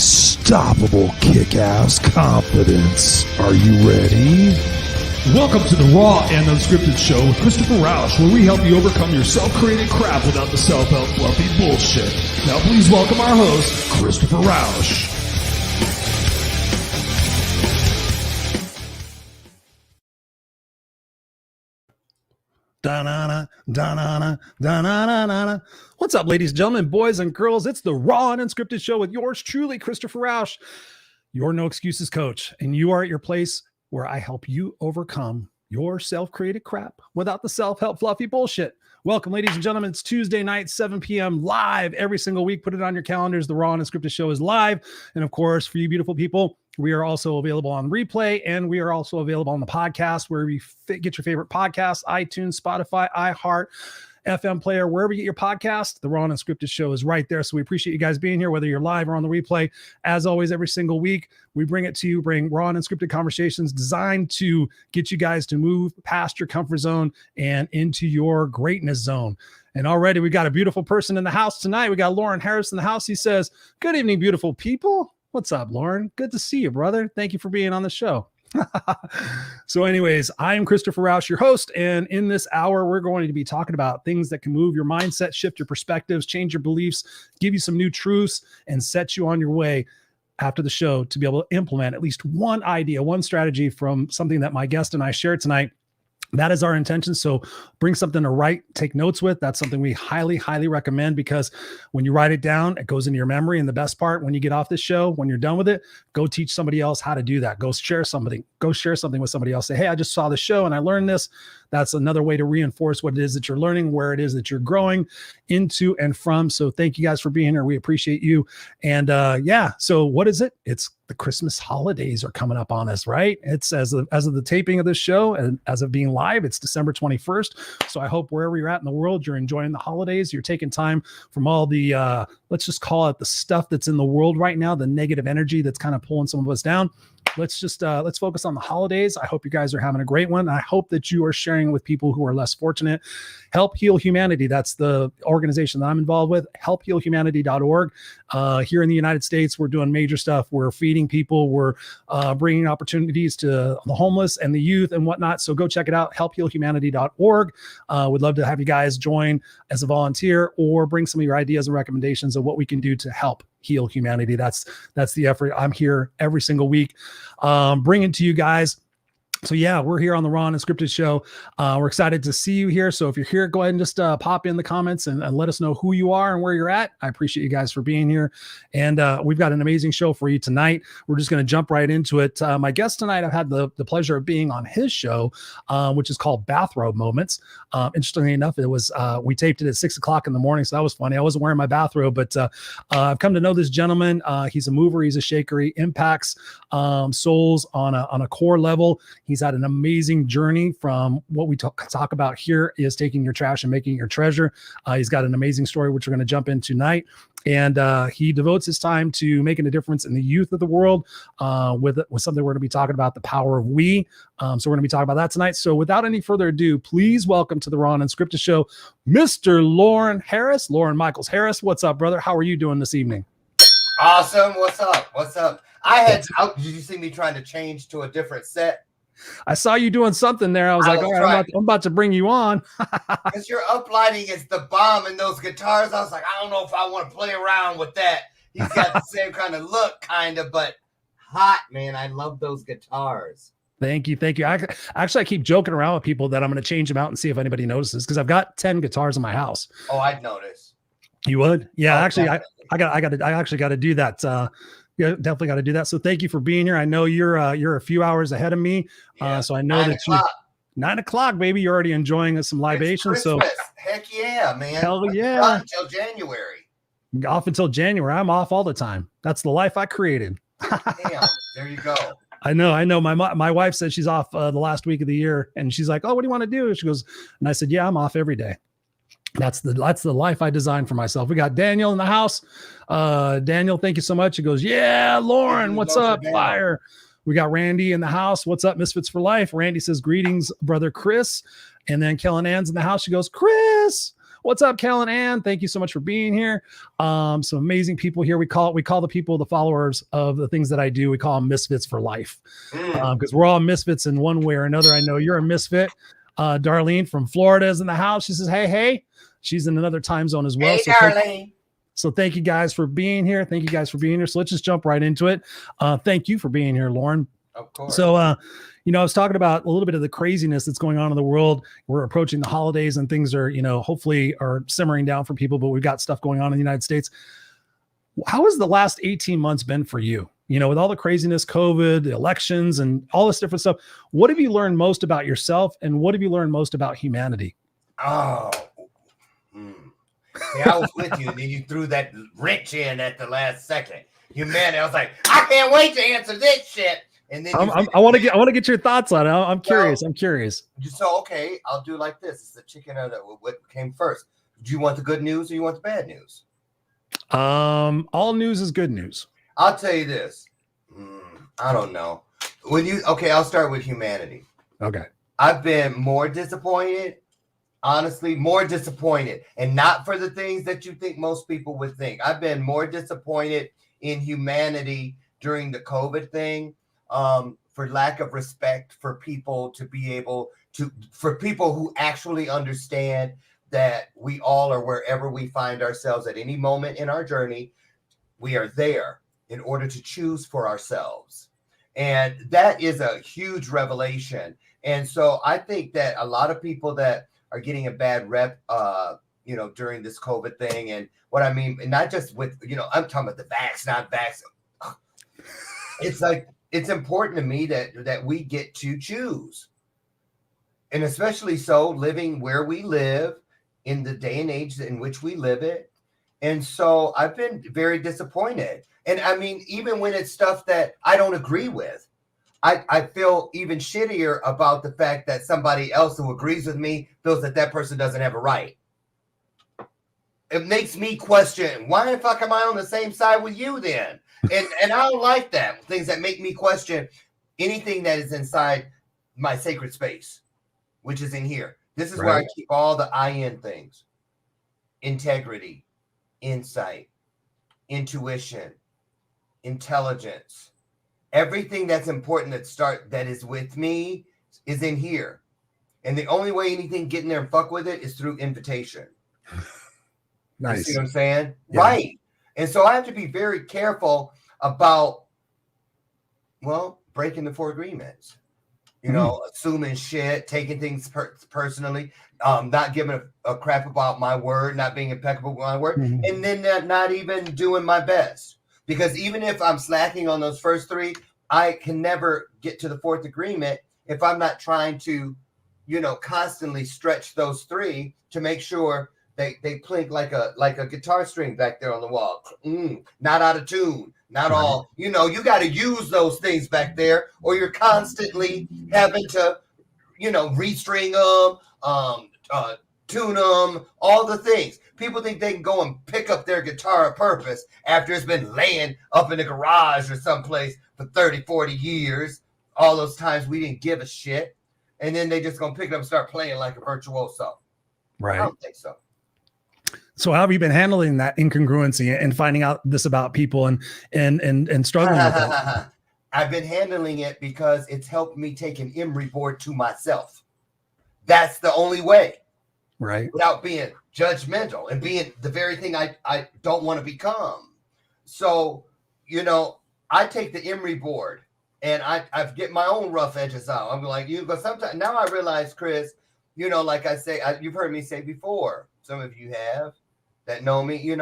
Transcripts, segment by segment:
unstoppable kick-ass confidence. Are you ready? Welcome to the Raw and Unscripted show with Christopher Rausch, where we help you overcome your self-created crap without the self-help fluffy bullshit. Now please welcome our host, Christopher Rausch. Da-na-na, da-na-na, da-na-na-na-na. What's up, ladies and gentlemen, boys and girls? It's the Raw and Unscripted show with yours truly, Christopher Rausch, your no excuses coach. And you are at your place where I help you overcome your self-created crap without the self-help fluffy bullshit. Welcome, ladies and gentlemen. It's Tuesday night, 7 p.m. live every single week. Put it on your calendars. The Raw and Unscripted show is live. And of course, for you beautiful people, we are also available on replay, and we are also available on the podcast where you get your favorite podcasts: iTunes, Spotify, iHeart, FM player, wherever you get your podcast. The Raw and Unscripted show is right there. So we appreciate you guys being here, whether you're live or on the replay. As always, every single week, we bring it to you, bring Raw and Unscripted conversations designed to get you guys to move past your comfort zone and into your greatness zone. And already we got a beautiful person in the house tonight. We got Loren Harris in the house. He says, "Good evening, beautiful people." What's up, Loren? Good to see you, brother. Thank you for being on the show. So anyways, I'm Christopher Rausch, your host, and in this hour, we're going to be talking about things that can move your mindset, shift your perspectives, change your beliefs, give you some new truths, and set you on your way after the show to be able to implement at least one idea, one strategy from something that my guest and I shared tonight. That is our intention. So bring something to write, take notes with. That's something we highly, highly recommend, because when you write it down, it goes into your memory. And the best part, when you get off this show, when you're done with it, go teach somebody else how to do that. Go share something with somebody else. Say, "Hey, I just saw the show and I learned this." That's another way to reinforce what it is that you're learning, where it is that you're growing into and from. So thank you guys for being here. We appreciate you. And so what is it? It's the Christmas holidays are coming up on us, right? It's as of the taping of this show, and as of being live, it's December 21st. So I hope wherever you're at in the world, you're enjoying the holidays. You're taking time from all the, let's just call it the stuff that's in the world right now, the negative energy that's kind of pulling some of us down. Let's focus on the holidays. I hope you guys are having a great one. I hope that you are sharing with people who are less fortunate. Help Heal Humanity. That's the organization that I'm involved with. HelpHealHumanity.org. Here in the United States, we're doing major stuff. We're feeding people. We're bringing opportunities to the homeless and the youth and whatnot. So go check it out. HelpHealHumanity.org. Would love to have you guys join as a volunteer, or bring some of your ideas and recommendations of what we can do to help heal humanity. That's the effort. I'm here every single week, bringing to you guys. So yeah, we're here on the Raw and Unscripted show. We're excited to see you here. So if you're here, go ahead and just pop in the comments and let us know who you are and where you're at. I appreciate you guys for being here. And we've got an amazing show for you tonight. We're just going to jump right into it. My guest tonight, I've had the pleasure of being on his show, which is called Bathrobe Moments. Interestingly enough, it was we taped it at 6 o'clock in the morning, so that was funny. I wasn't wearing my bathrobe, but I've come to know this gentleman. He's a mover, he's a shaker, he impacts souls on a core level. He's had an amazing journey from what we talk about here is taking your trash and making it your treasure. He's got an amazing story, which we're going to jump into tonight. And he devotes his time to making a difference in the youth of the world with something we're going to be talking about, the power of we. So we're going to be talking about that tonight. So without any further ado, please welcome to the Raw and Unscripted show, Mr. Loren Harris, Loren Michaels Harris. What's up, brother? How are you doing this evening? Awesome. What's up? Did you see me trying to change to a different set? I saw you doing something there. I was like, all right, I'm about to bring you on. Because your uplighting is the bomb in those guitars. I was like, I don't know if I want to play around with that. He's got the same kind of look, but hot, man. I love those guitars. Thank you. I keep joking around with people that I'm going to change them out and see if anybody notices, because I've got 10 guitars in my house. Oh, I'd notice. You would? Yeah, oh, actually, I actually got to do that. Yeah, definitely got to do that. So thank you for being here. I know you're a few hours ahead of me. Yeah, so I know that you 9 o'clock, baby, you're already enjoying some libations. So heck yeah, man. Hell yeah. Not until January. Off until January. I'm off all the time. That's the life I created. Damn, there you go. I know. My wife said she's off the last week of the year, and she's like, "Oh, what do you want to do?" She goes, and I said, "Yeah, I'm off every day." That's the life I designed for myself. We got Daniel in the house. Daniel, thank you so much. He goes, "Yeah, Loren, what's up? Fire." We got Randy in the house. What's up, Misfits for Life? Randy says, "Greetings, brother Chris." And then Kellen Ann's in the house. She goes, "Chris, What's up, Kel and Ann? Thank you so much for being here. Some amazing people here. We call the people, the followers of the things that I do, we call them misfits for life, because we're all misfits in one way or another. I know you're a misfit. Darlene from Florida is in the house. She says, hey. She's in another time zone as well. Hey, so Darlene. So thank you guys for being here. So let's just jump right into it. Thank you for being here, Loren. Of course. So, I was talking about a little bit of the craziness that's going on in the world. We're approaching the holidays and things are, hopefully are simmering down for people, but we've got stuff going on in the United States. How has the last 18 months been for you? With all the craziness, COVID, the elections, and all this different stuff, what have you learned most about yourself? And what have you learned most about humanity? Oh, yeah, I was with you, and then you threw that wrench in at the last second. Humanity, I was like, I can't wait to answer this shit. And then I want to get your thoughts on it. I'm curious. So, okay, I'll do like this. It's the chicken or what came first. Do you want the good news or you want the bad news? All news is good news. I'll tell you this. I don't know. I'll start with humanity. Okay. I've been more disappointed. Honestly, more disappointed, and not for the things that you think most people would think. I've been more disappointed in humanity during the COVID thing, for lack of respect for people to be able to, for people who actually understand that we all are wherever we find ourselves at any moment in our journey, we are there in order to choose for ourselves. And that is a huge revelation. And so I think that a lot of people that are getting a bad rep, during this COVID thing. And what I mean, and not just with, I'm talking about the vax, not vax. It's like, it's important to me that we get to choose. And especially so living where we live in the day and age in which we live it. And so I've been very disappointed. And I mean, even when it's stuff that I don't agree with, I feel even shittier about the fact that somebody else who agrees with me feels that person doesn't have a right. It makes me question, why the fuck am I on the same side with you then? And I don't like that. Things that make me question anything that is inside my sacred space, which is in here. This is where I keep all the I-in things. Integrity, insight, intuition, intelligence. Everything that's important that is with me is in here. And the only way anything get in there and fuck with it is through invitation. Nice. You see what I'm saying? Yeah. Right. And so I have to be very careful about, breaking the 4 agreements. Assuming shit, taking things personally, not giving a crap about my word, not being impeccable with my word, and then not even doing my best. Because even if I'm slacking on those first 3, I can never get to the 4th agreement if I'm not trying to, constantly stretch those 3 to make sure they plink like a guitar string back there on the wall. Not out of tune, not all. You got to use those things back there, or you're constantly having to, restring them, tune them, all the things. People think they can go and pick up their guitar on purpose after it's been laying up in the garage or someplace for 30, 40 years. All those times we didn't give a shit. And then they just going to pick it up and start playing like a virtuoso. Right. I don't think so. So how have you been handling that incongruency and finding out this about people and struggling with that? I've been handling it because it's helped me take an Emery board to myself. That's the only way. Right. Without being judgmental and being the very thing I don't want to become. So, I take the Emery board and I get my own rough edges out. I'm like, but sometimes now I realize, Chris, like I say, you've heard me say before, some of you have that know me, I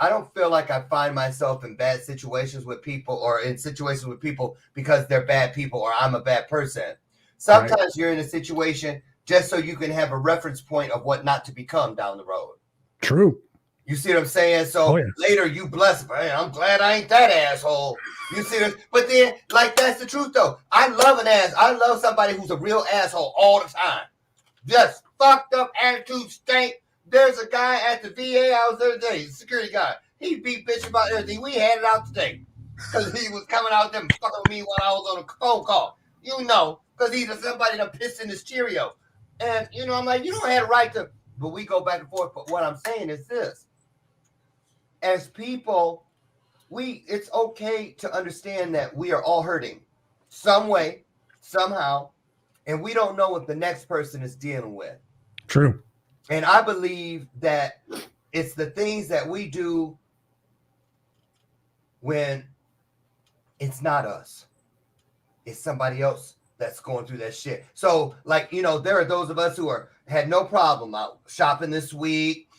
don't feel like I find myself in bad situations with people or in situations with people because they're bad people or I'm a bad person. Sometimes you're in a situation just so you can have a reference point of what not to become down the road. True. You see what I'm saying? So later you bless, man, I'm glad I ain't that asshole. You see this? But then, that's the truth, though. I love somebody who's a real asshole all the time. Just fucked up attitude stink. There's a guy at the VA I was there today, the security guy. He beat bitch about everything. We had it out today. Because he was coming out there and fucking with me while I was on a phone call. Because he's somebody that pissed in his Cheerios. And, I'm like, you don't have a right to but we go back and forth. But what I'm saying is this: as people, it's okay to understand that we are all hurting some way, somehow, and we don't know what the next person is dealing with. True. And I believe that it's the things that we do when it's not us, it's somebody else that's going through that shit. So, like, there are those of us who had no problem out shopping this week,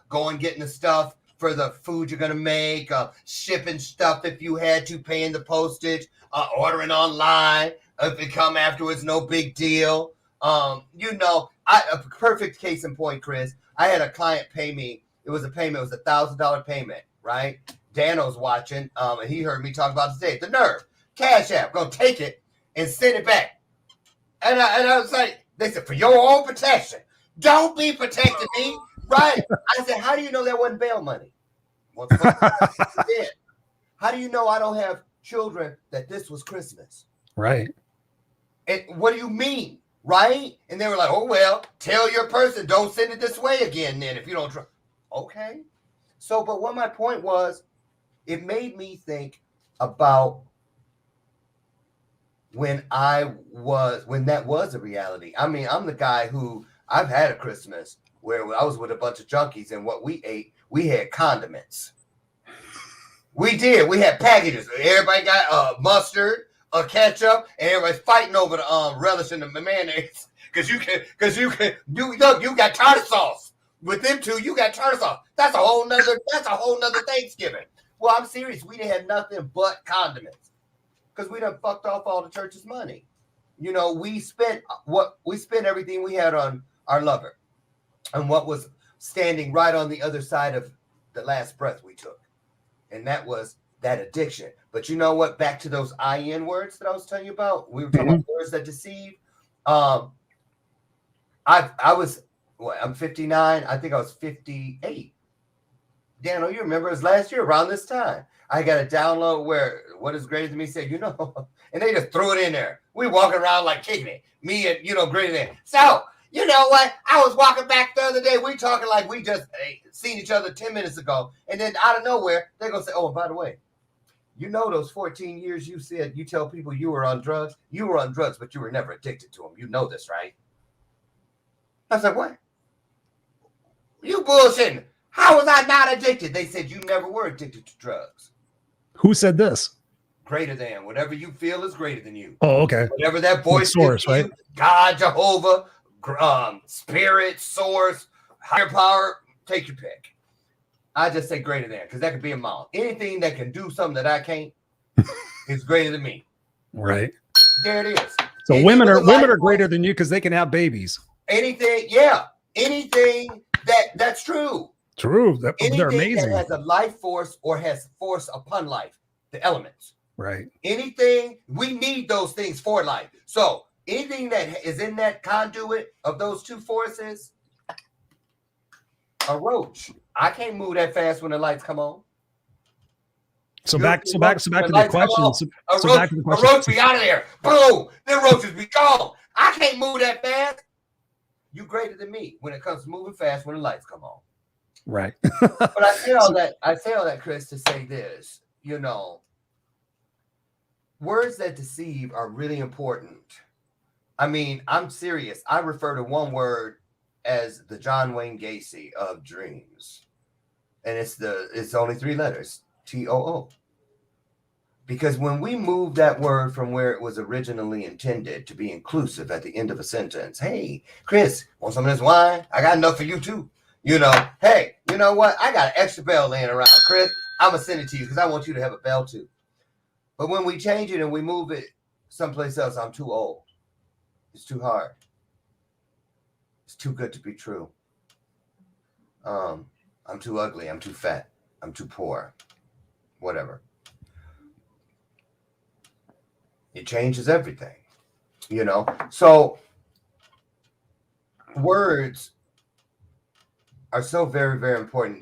going getting the stuff for the food you're gonna make, shipping stuff if you had to, paying the postage, ordering online. If it come afterwards, no big deal. A perfect case in point, Chris. I had a client pay me. It was a payment. It was $1,000 payment, right? Dano's watching, and he heard me talk about it today. The nerve. Cash App. Gonna take it and send it back. And I was like, they said, for your own protection. Don't be protecting me. Right. I said, how do you know that wasn't bail money? How do you know I don't have children that this was Christmas? Right. And what do you mean? Right? And they were like, oh, well, tell your person, don't send it this way again then if you don't trust. Okay. So, but what my point was, it made me think about when that was a reality. I mean, I'm the guy who, I've had a Christmas where I was with a bunch of junkies, and what we ate, we had condiments. We did. We had packages. Everybody got mustard, ketchup, and everybody's fighting over the relish and the mayonnaise. Because you got tartar sauce. With them two, you got tartar sauce. That's a whole nother Thanksgiving. Well, I'm serious. We didn't have nothing but condiments. Because we done fucked off all the church's money. We spent everything we had on our lover. And what was standing right on the other side of the last breath we took. And that was that addiction. But you know what? Back to those IN words that I was telling you about. We were talking about words that deceive. I'm 59. I think I was 58. Daniel, you remember it was last year around this time. I got a download where What Is Greater Than Me said, and they just threw it in there. We walking around like kicking it. Me and, Greater Than. So, you know what? I was walking back the other day. We talking like we just seen each other 10 minutes ago. And then out of nowhere, they're going to say, oh, by the way, those 14 years you said you tell people you were on drugs? You were on drugs, but you were never addicted to them. You know this, right? I was like, what? You bullshitting. How was I not addicted? They said you never were addicted to drugs. Who said this? Greater than. Whatever you feel is greater than you. Oh, okay. Whatever that voice source, is, right? God, Jehovah, spirit, source, higher power, take your pick. I just say greater than, because that could be a amount. Anything that can do something that I can't is greater than me. Right. There it is. So Anything women are greater than you because they can have babies. Anything that's true. True. They're Anything amazing. that has a life force or has force upon life, the elements. Right. Anything, we need those things for life. So anything that is in that conduit of those two forces, a roach. I can't move that fast when the lights come on. So back to the question. A roach be out of there. Boom. Them roaches be gone. I can't move that fast. You greater than me when it comes to moving fast when the lights come on. Right. But I say all that, Chris, to say this, words that deceive are really important. I mean, I'm serious. I refer to one word as the John Wayne Gacy of dreams. And it's only 3 letters, TOO. Because when we move that word from where it was originally intended to be inclusive at the end of a sentence, hey, Chris, want some of this wine? I got enough for you too. Hey, you know what? I got an extra bell laying around, Chris. I'm going to send it to you because I want you to have a bell too. But when we change it and we move it someplace else, I'm too old. It's too hard. It's too good to be true. I'm too ugly. I'm too fat. I'm too poor. Whatever. It changes everything, So words are so very, very important.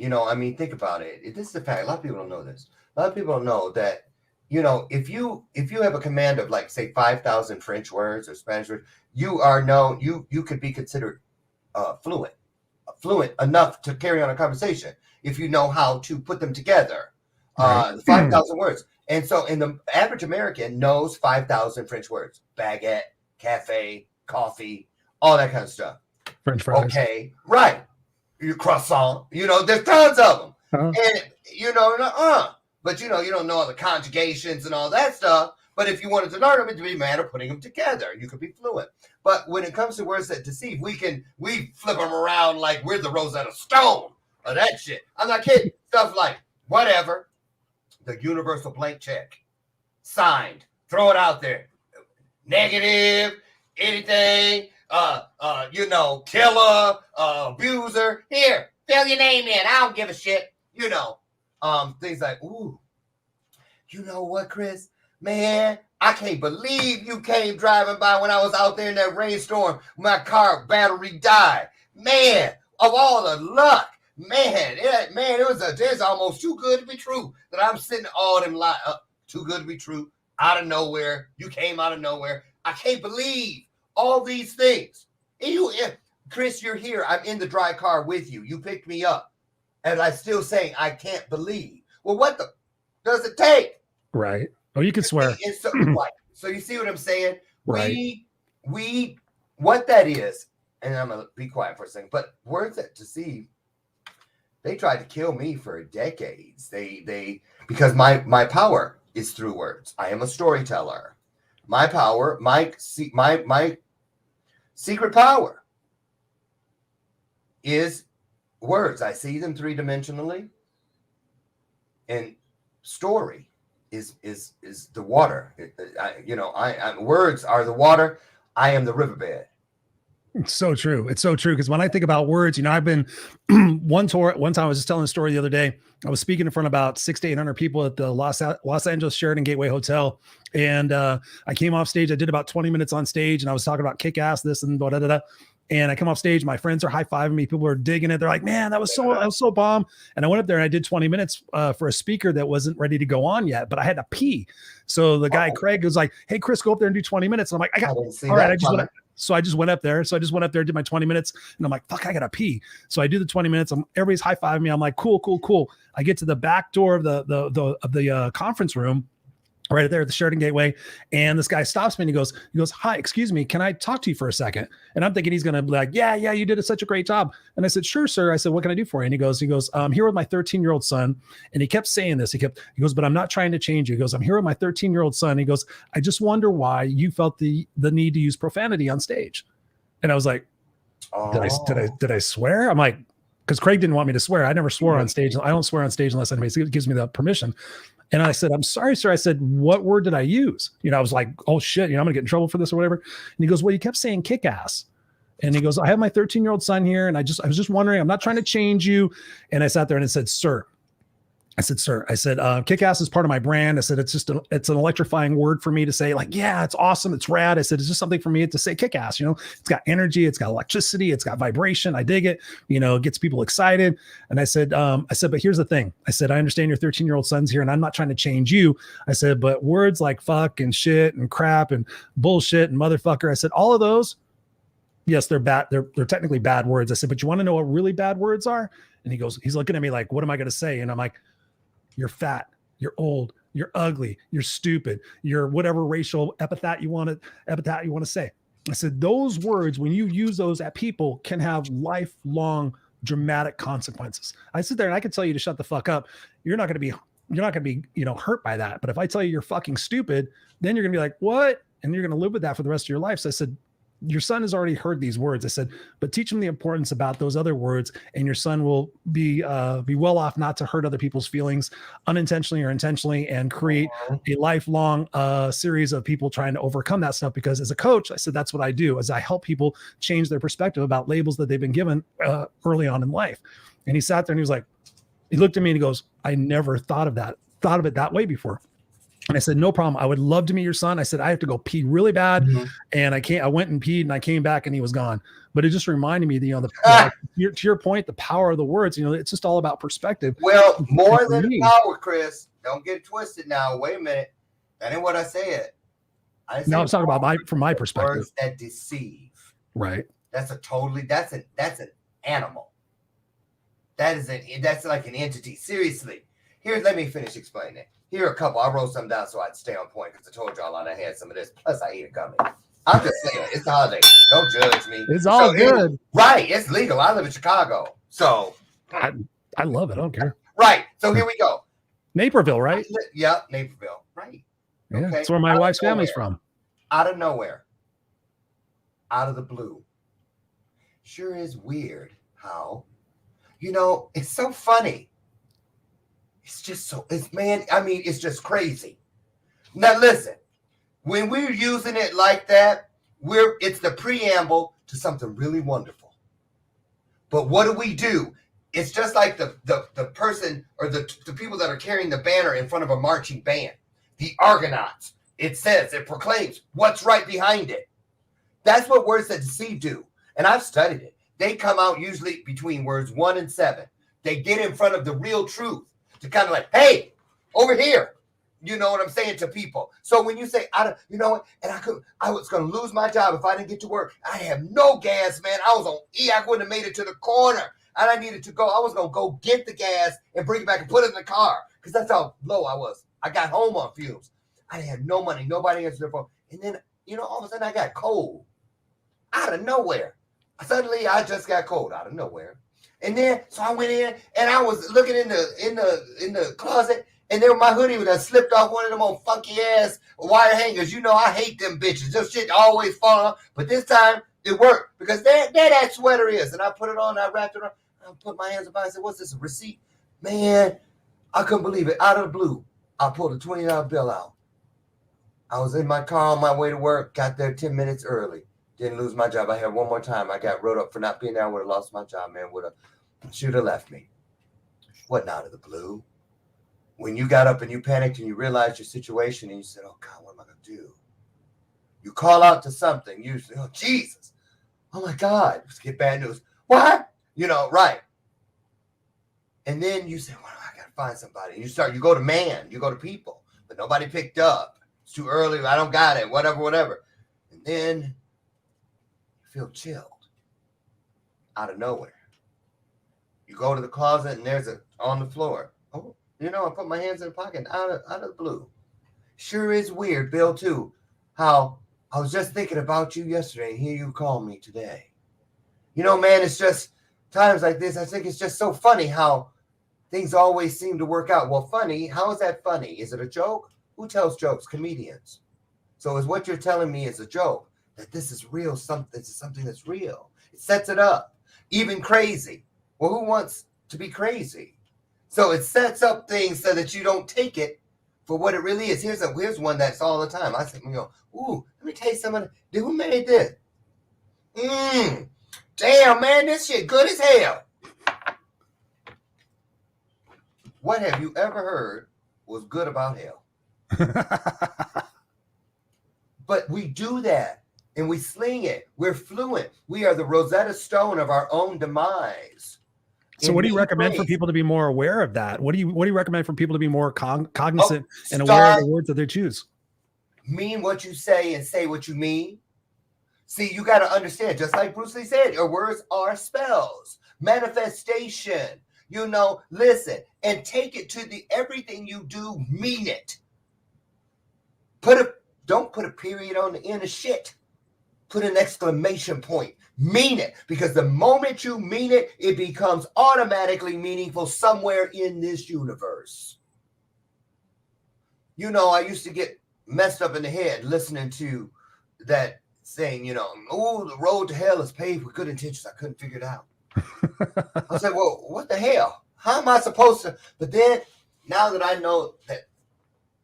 Think about it. This is a fact. A lot of people don't know this. A lot of people don't know that, if you have a command of like, say, 5,000 French words or Spanish words, you are known, you could be considered fluent, fluent enough to carry on a conversation if you know how to put them together. Right. 5,000 words. And so, and the average American knows 5,000 French words: baguette, cafe, coffee, all that kind of stuff. French fries. Okay, right. Your croissant, there's tons of them. Uh-huh. And, but you don't know all the conjugations and all that stuff. But if you wanted to learn them, it'd be a matter of putting them together. You could be fluent. But when it comes to words that deceive, we flip them around like we're the Rosetta Stone or that shit. I'm not kidding. Stuff like whatever, the universal blank check, signed, throw it out there. Negative, anything, killer, abuser. Here, fill your name in. I don't give a shit. Things like, ooh, you know what, Chris? Man, I can't believe you came driving by when I was out there in that rainstorm. My car battery died. Man, of all the luck. Man, it was it's almost too good to be true that I'm sitting all them too good to be true. Out of nowhere. You came out of nowhere. I can't believe all these things. Chris, you're here. I'm in the dry car with you. You picked me up. And I'm still saying, I can't believe. Well, what the does it take? Right. Oh, you can swear. So you see what I'm saying? Right. We what that is, and I'm going to be quiet for a second, but words that deceive, they tried to kill me for decades. Because my power is through words. I am a storyteller. My power, my secret power is words. I see them three-dimensionally, and story is the water. Words are the water. I am the riverbed. It's so true. It's so true. Because when I think about words, I've been one time I was just telling a story the other day. I was speaking in front of about 600 to 800 people at the Los Angeles Sheraton Gateway Hotel. And I came off stage. I did about 20 minutes on stage, and I was talking about Kickass, this and da da da. And I come off stage, my friends are high-fiving me. People are digging it. They're like, man, that was so bomb. And I went up there and I did 20 minutes for a speaker that wasn't ready to go on yet, but I had to pee. So the guy, Craig, was like, hey, Chris, go up there and do 20 minutes. And I'm like, all right. So I just went up there. Did my 20 minutes, and I'm like, fuck, I gotta pee. So I do the 20 minutes. Everybody's high-fiving me. I'm like, cool. I get to the back door of the conference room, right there at the Sheraton Gateway. And this guy stops me and he goes, hi, excuse me, can I talk to you for a second? And I'm thinking he's going to be like, yeah, you did such a great job. And I said, sure, sir. I said, what can I do for you? And he goes, I'm here with my 13-year-old son. And he kept saying this. He goes, but I'm not trying to change you. He goes, I'm here with my 13-year-old son. He goes, I just wonder why you felt the need to use profanity on stage. And I was like, did I swear? I'm like, because Craig didn't want me to swear. I never swore on stage. I don't swear on stage unless anybody gives me the permission. And I said, I'm sorry, sir. I said, what word did I use? I was like, oh shit, I'm going to get in trouble for this or whatever. And he goes, well, you kept saying kick-ass. And he goes, I have my 13-year-old son here. And I was just wondering, I'm not trying to change you. And I sat there and I said, sir, Kickass is part of my brand. I said, it's an electrifying word for me to say, like, yeah, it's awesome. It's rad. I said, it's just something for me to say Kickass. It's got energy. It's got electricity. It's got vibration. I dig it. It gets people excited. And I said, but here's the thing. I said, I understand your 13-year-old son's here and I'm not trying to change you. I said, but words like fuck and shit and crap and bullshit and motherfucker. I said, all of those, yes, they're bad. They're technically bad words. I said, but you want to know what really bad words are? And he's looking at me like, what am I going to say? And I'm like, you're fat, you're old, you're ugly, you're stupid, you're whatever racial epithet you want to say. I said, those words, when you use those at people, can have lifelong dramatic consequences. I sit there and I can tell you to shut the fuck up. You're not going to be, hurt by that. But if I tell you you're fucking stupid, then you're going to be like, what? And you're going to live with that for the rest of your life. So I said, your son has already heard these words. I said, but teach him the importance about those other words, and your son will be well off not to hurt other people's feelings unintentionally or intentionally, and create a lifelong series of people trying to overcome that stuff. Because as a coach, I said, that's what I do, is I help people change their perspective about labels that they've been given early on in life. And he sat there and he looked at me and he goes, I never thought of it that way before. And I said, no problem. I would love to meet your son. I said, I have to go pee really bad. And I went and peed and I came back and he was gone. But it just reminded me, to your point, the power of the words, it's just all about perspective. Well, more than power, Chris. Don't get it twisted now. Wait a minute. That ain't what I said. I'm talking about from my perspective. Words that deceive. Right. That's an animal. that's like an entity. Seriously. Here, let me finish explaining it. Here are a couple. I wrote some down so I'd stay on point because I told y'all I had some of this. Plus, I eat a gummy. I'm just saying, it's the holiday. Don't judge me. It's all good. Right. It's legal. I live in Chicago. So I love it. I don't care. Right. So here we go. Naperville, right? Yep. Naperville. Right. Yeah. Okay. That's where my wife's family's from. Out of nowhere. Out of the blue. Sure is weird how, it's so funny. It's just it's just crazy. Now listen, when we're using it like that, it's the preamble to something really wonderful. But what do? It's just like the person or the people that are carrying the banner in front of a marching band, the Argonauts. It proclaims what's right behind it. That's what words that deceive do. And I've studied it. They come out usually between words 1 and 7. They get in front of the real truth to kind of like, hey, over here. You know what I'm saying to people. So when you say, I was going to lose my job if I didn't get to work. I have no gas, man. I was on E. I wouldn't have made it to the corner. And I needed to go. I was going to go get the gas and bring it back and put it in the car because that's how low I was. I got home on fumes. I had no money. Nobody answered their phone. And then, all of a sudden I got cold out of nowhere. Suddenly I just got cold out of nowhere. And then, so I went in and I was looking in the closet. And then my hoodie would have slipped off one of them old funky ass wire hangers. I hate them bitches. This shit always fall off. But this time it worked because there that sweater is. And I put it on. I wrapped it around. I put my hands up. I said, "What's this? A receipt?" Man, I couldn't believe it. Out of the blue, I pulled a $20 bill out. I was in my car on my way to work. Got there 10 minutes early. Didn't lose my job. I had one more time. I got wrote up for not being there. I would have lost my job. Man, should have left me. Wasn't out of the blue. When you got up and you panicked and you realized your situation and you said, oh, God, what am I going to do? You call out to something. You say, oh, Jesus. Oh, my God. Let's get bad news. What? Right. And then you say, well, I got to find somebody. And you go to man. You go to people. But nobody picked up. It's too early. I don't got it. Whatever. And then you feel chilled out of nowhere. You go to the closet and there's on the floor. Oh. I put my hands in the pocket out of the blue. Sure is weird, Bill, too, how I was just thinking about you yesterday and here you call me today. Man, it's just times like this. I think it's just so funny how things always seem to work out. Well, funny, how is that funny? Is it a joke? Who tells jokes? Comedians. So is what you're telling me is a joke, that this is real, something that's real. It sets it up. Even crazy. Well, who wants to be crazy? So it sets up things so that you don't take it for what it really is. Here's one that's all the time. I said, ooh, let me tell you something. Who made this? Damn, man, this shit good as hell. What have you ever heard was good about hell? But we do that and we sling it. We're fluent. We are the Rosetta Stone of our own demise. So what do you recommend for people to be more aware of that? What do you recommend for people to be more cognizant and aware of the words that they choose? Mean what you say and say what you mean. See, you got to understand, just like Bruce Lee said, your words are spells, manifestation. Listen and take it to everything you do, mean it. Don't put a period on the end of shit. Put an exclamation point. Mean it, because the moment you mean it, it becomes automatically meaningful somewhere in this universe. I used to get messed up in the head listening to that saying, oh, the road to hell is paved with good intentions. I couldn't figure it out. I said, well, what the hell? How am I supposed to? But then, now that I know that,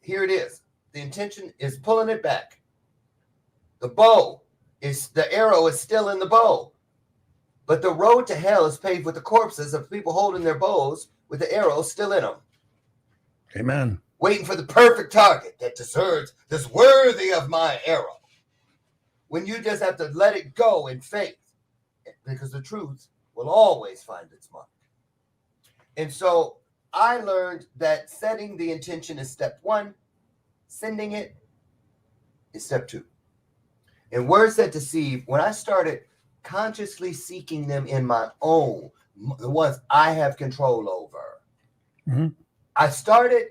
here it is. The intention is pulling it back. The arrow is still in the bow. But the road to hell is paved with the corpses of people holding their bows with the arrows still in them. Amen. Waiting for the perfect target that's worthy of my arrow. When you just have to let it go in faith, because the truth will always find its mark. And so I learned that setting the intention is step 1. Sending it is step 2. And words that deceive, when I started consciously seeking them in my own the ones I have control over. Mm-hmm. I started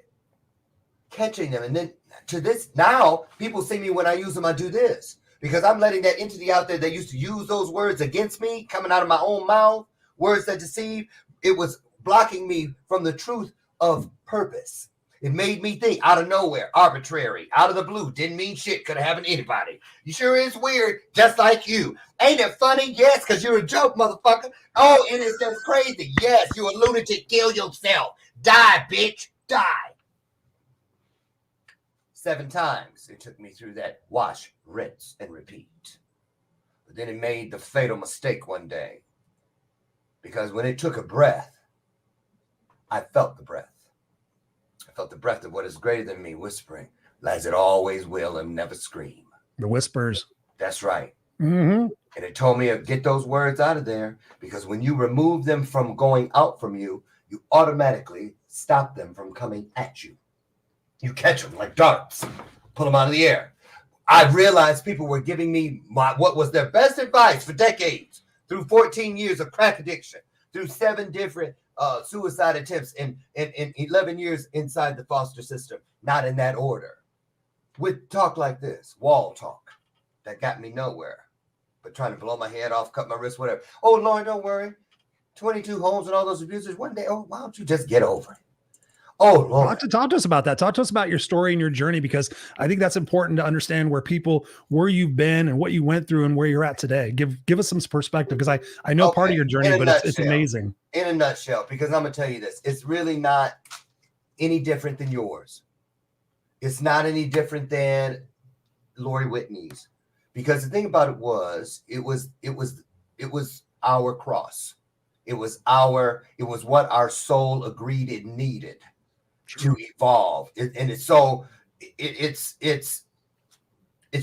catching them. And then to this, now people see me when I use them, I do this. Because I'm letting that entity out there that used to use those words against me, coming out of my own mouth, words that deceive, it was blocking me from the truth of purpose. It made me think out of nowhere, arbitrary, out of the blue, didn't mean shit, could have happened to anybody. You sure is weird, just like you. Ain't it funny? Yes, because you're a joke, motherfucker. Oh, it is just crazy. Yes, you a lunatic, kill yourself. Die, bitch, die. 7 times it took me through that wash, rinse, and repeat. But then it made the fatal mistake one day. Because when it took a breath, I felt the breath. I felt the breath of what is greater than me whispering, as it always will and never scream. The whispers. That's right. Mm-hmm. And it told me to get those words out of there, because when you remove them from going out from you, you automatically stop them from coming at you. You catch them like darts, pull them out of the air. I realized people were giving me what was their best advice for decades, through 14 years of crack addiction, through 7 different suicide attempts in 11 years inside the foster system, not in that order. With talk like this, wall talk, that got me nowhere, but trying to blow my head off, cut my wrist, whatever. Oh, Loren, don't worry. 22 homes and all those abusers. One day, oh, why don't you just get over it? Oh, Lord. Talk to us about that. Talk to us about your story and your journey, because I think that's important to understand where you've been and what you went through and where you're at today. Give us some perspective, because I know part of your journey, but it's amazing. In a nutshell, because I'm going to tell you this, it's really not any different than yours. It's not any different than Lori Whitney's, because the thing about it was our cross. It was what our soul agreed it needed to evolve. It's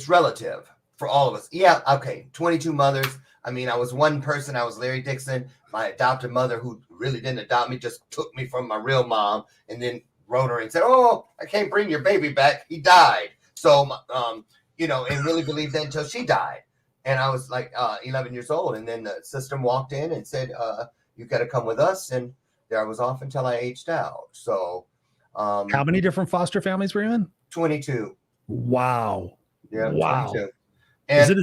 relative for all of us. Yeah. Okay. 22 mothers. I mean, I was one person. I was Larry Dixon. My adopted mother, who really didn't adopt me, just took me from my real mom and then wrote her and said, "Oh, I can't bring your baby back. He died." So, and really believed that until she died. And I was like 11 years old. And then the system walked in and said, "You got to come with us." And there I was off until I aged out. So, how many different foster families were you in? 22. Wow. Yeah. Wow. 22. Is it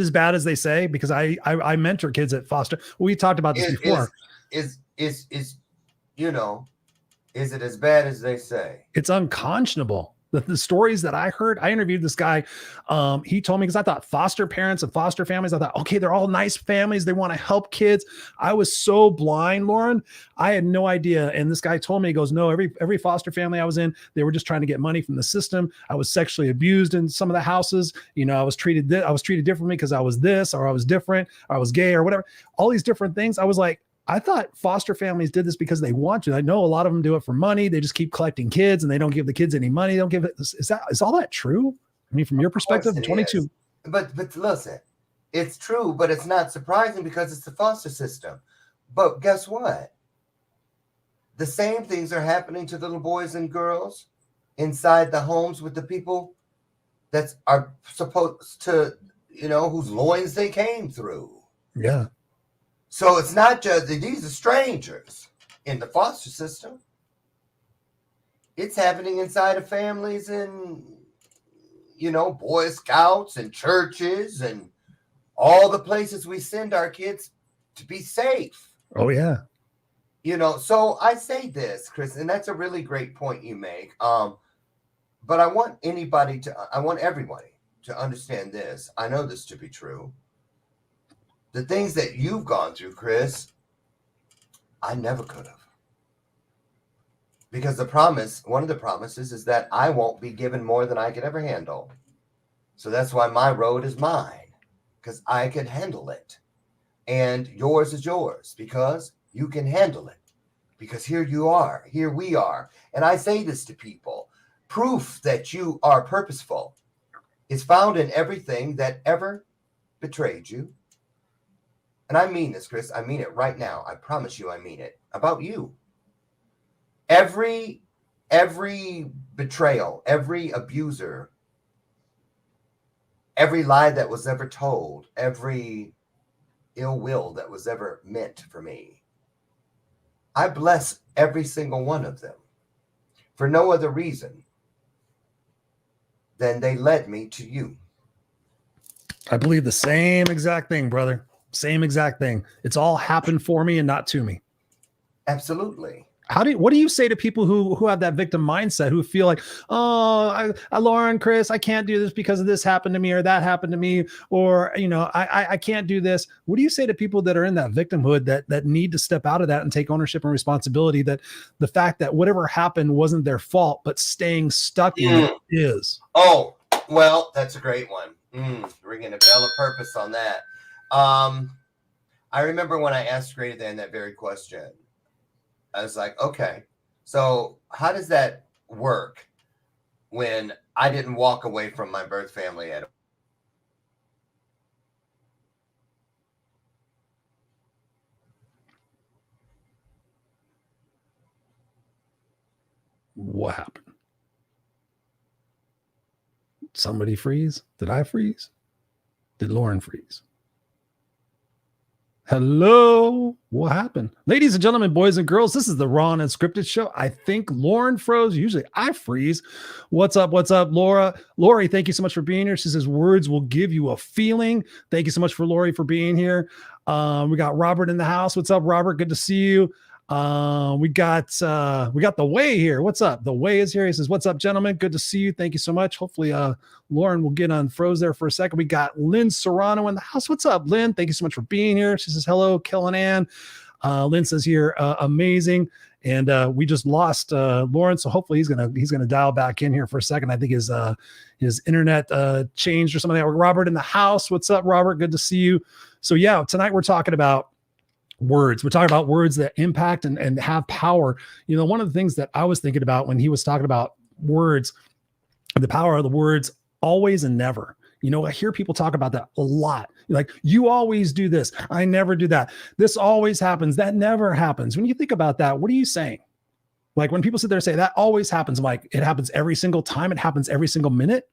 as bad as they say? Because I mentor kids at foster. We talked about this before. Is it as bad as they say? It's unconscionable. The stories that I heard, I interviewed this guy. He told me, because I thought foster parents and foster families, I thought, okay, they're all nice families. They want to help kids. I was so blind, Loren. I had no idea. And this guy told me, he goes, no, every foster family I was in, they were just trying to get money from the system. I was sexually abused in some of the houses. I was treated differently because I was this, or I was different, or I was gay, or whatever. All these different things. I was like, I thought foster families did this because they want to. I know a lot of them do it for money. They just keep collecting kids and they don't give the kids any money. They don't give it. Is all that true? I mean, from your perspective, 22. Is. But listen, it's true, but it's not surprising because it's the foster system. But guess what? The same things are happening to little boys and girls inside the homes with the people that are supposed to, whose loins they came through. Yeah. So it's not just these are strangers in the foster system. It's happening inside of families and, Boy Scouts and churches and all the places we send our kids to be safe. Oh, yeah. So I say this, Chris, and that's a really great point you make. But I want everybody to understand this. I know this to be true. The things that you've gone through, Chris, I never could have. Because one of the promises is that I won't be given more than I could ever handle. So that's why my road is mine, because I can handle it. And yours is yours, because you can handle it. Because here we are. And I say this to people. Proof that you are purposeful is found in everything that ever betrayed you. And I mean this, Chris. I mean it right now. I promise you I mean it. About you. Every betrayal, every abuser, every lie that was ever told, every ill will that was ever meant for me I bless every single one of them for no other reason than they led me to you. I believe the same exact thing, brother. Same exact thing. It's all happened for me and not to me. Absolutely. What do you say to people who have that victim mindset, who feel like, oh, Loren, Chris, I can't do this because of this happened to me or that happened to me, or, I can't do this. What do you say to people that are in that victimhood that need to step out of that and take ownership and responsibility, that the fact that whatever happened wasn't their fault, but staying stuck in it is? Oh, well, that's a great one. Ringing a bell of purpose on that. I remember when I asked Greater Than that very question, I was like, okay, so how does that work when I didn't walk away from my birth family at all? What happened? Somebody freeze? Did I freeze? Did Loren freeze? Hello, what happened? Ladies and gentlemen, boys and girls, this is the Raw and Unscripted show. I think Loren froze. Usually I freeze. What's up? What's up, Laura? Lori, thank you so much for being here. She says words will give you a feeling. Thank you so much for Lori for being here. We got Robert in the house. What's up, Robert? Good to see you. We got the Way here. What's up? The Way is here. He says, what's up, gentlemen? Good to see you. Thank you so much. Hopefully, Loren will get unfroze there for a second. We got Lynn Serrano in the house. What's up, Lynn? Thank you so much for being here. She says, hello, Kellen Ann. Lynn says here, amazing. And we just lost Loren, so hopefully he's gonna dial back in here for a second. I think his internet changed or something like that. Robert in the house. What's up, Robert? Good to see you. So yeah, tonight we're talking about words. We're talking about words that impact and have power. One of the things that I was thinking about when he was talking about words, the power of the words, always and never. I hear people talk about that a lot. Like, you always do this. I never do that. This always happens. That never happens. When you think about that, what are you saying? Like, when people sit there and say that always happens, I'm like, it happens every single time. It happens every single minute.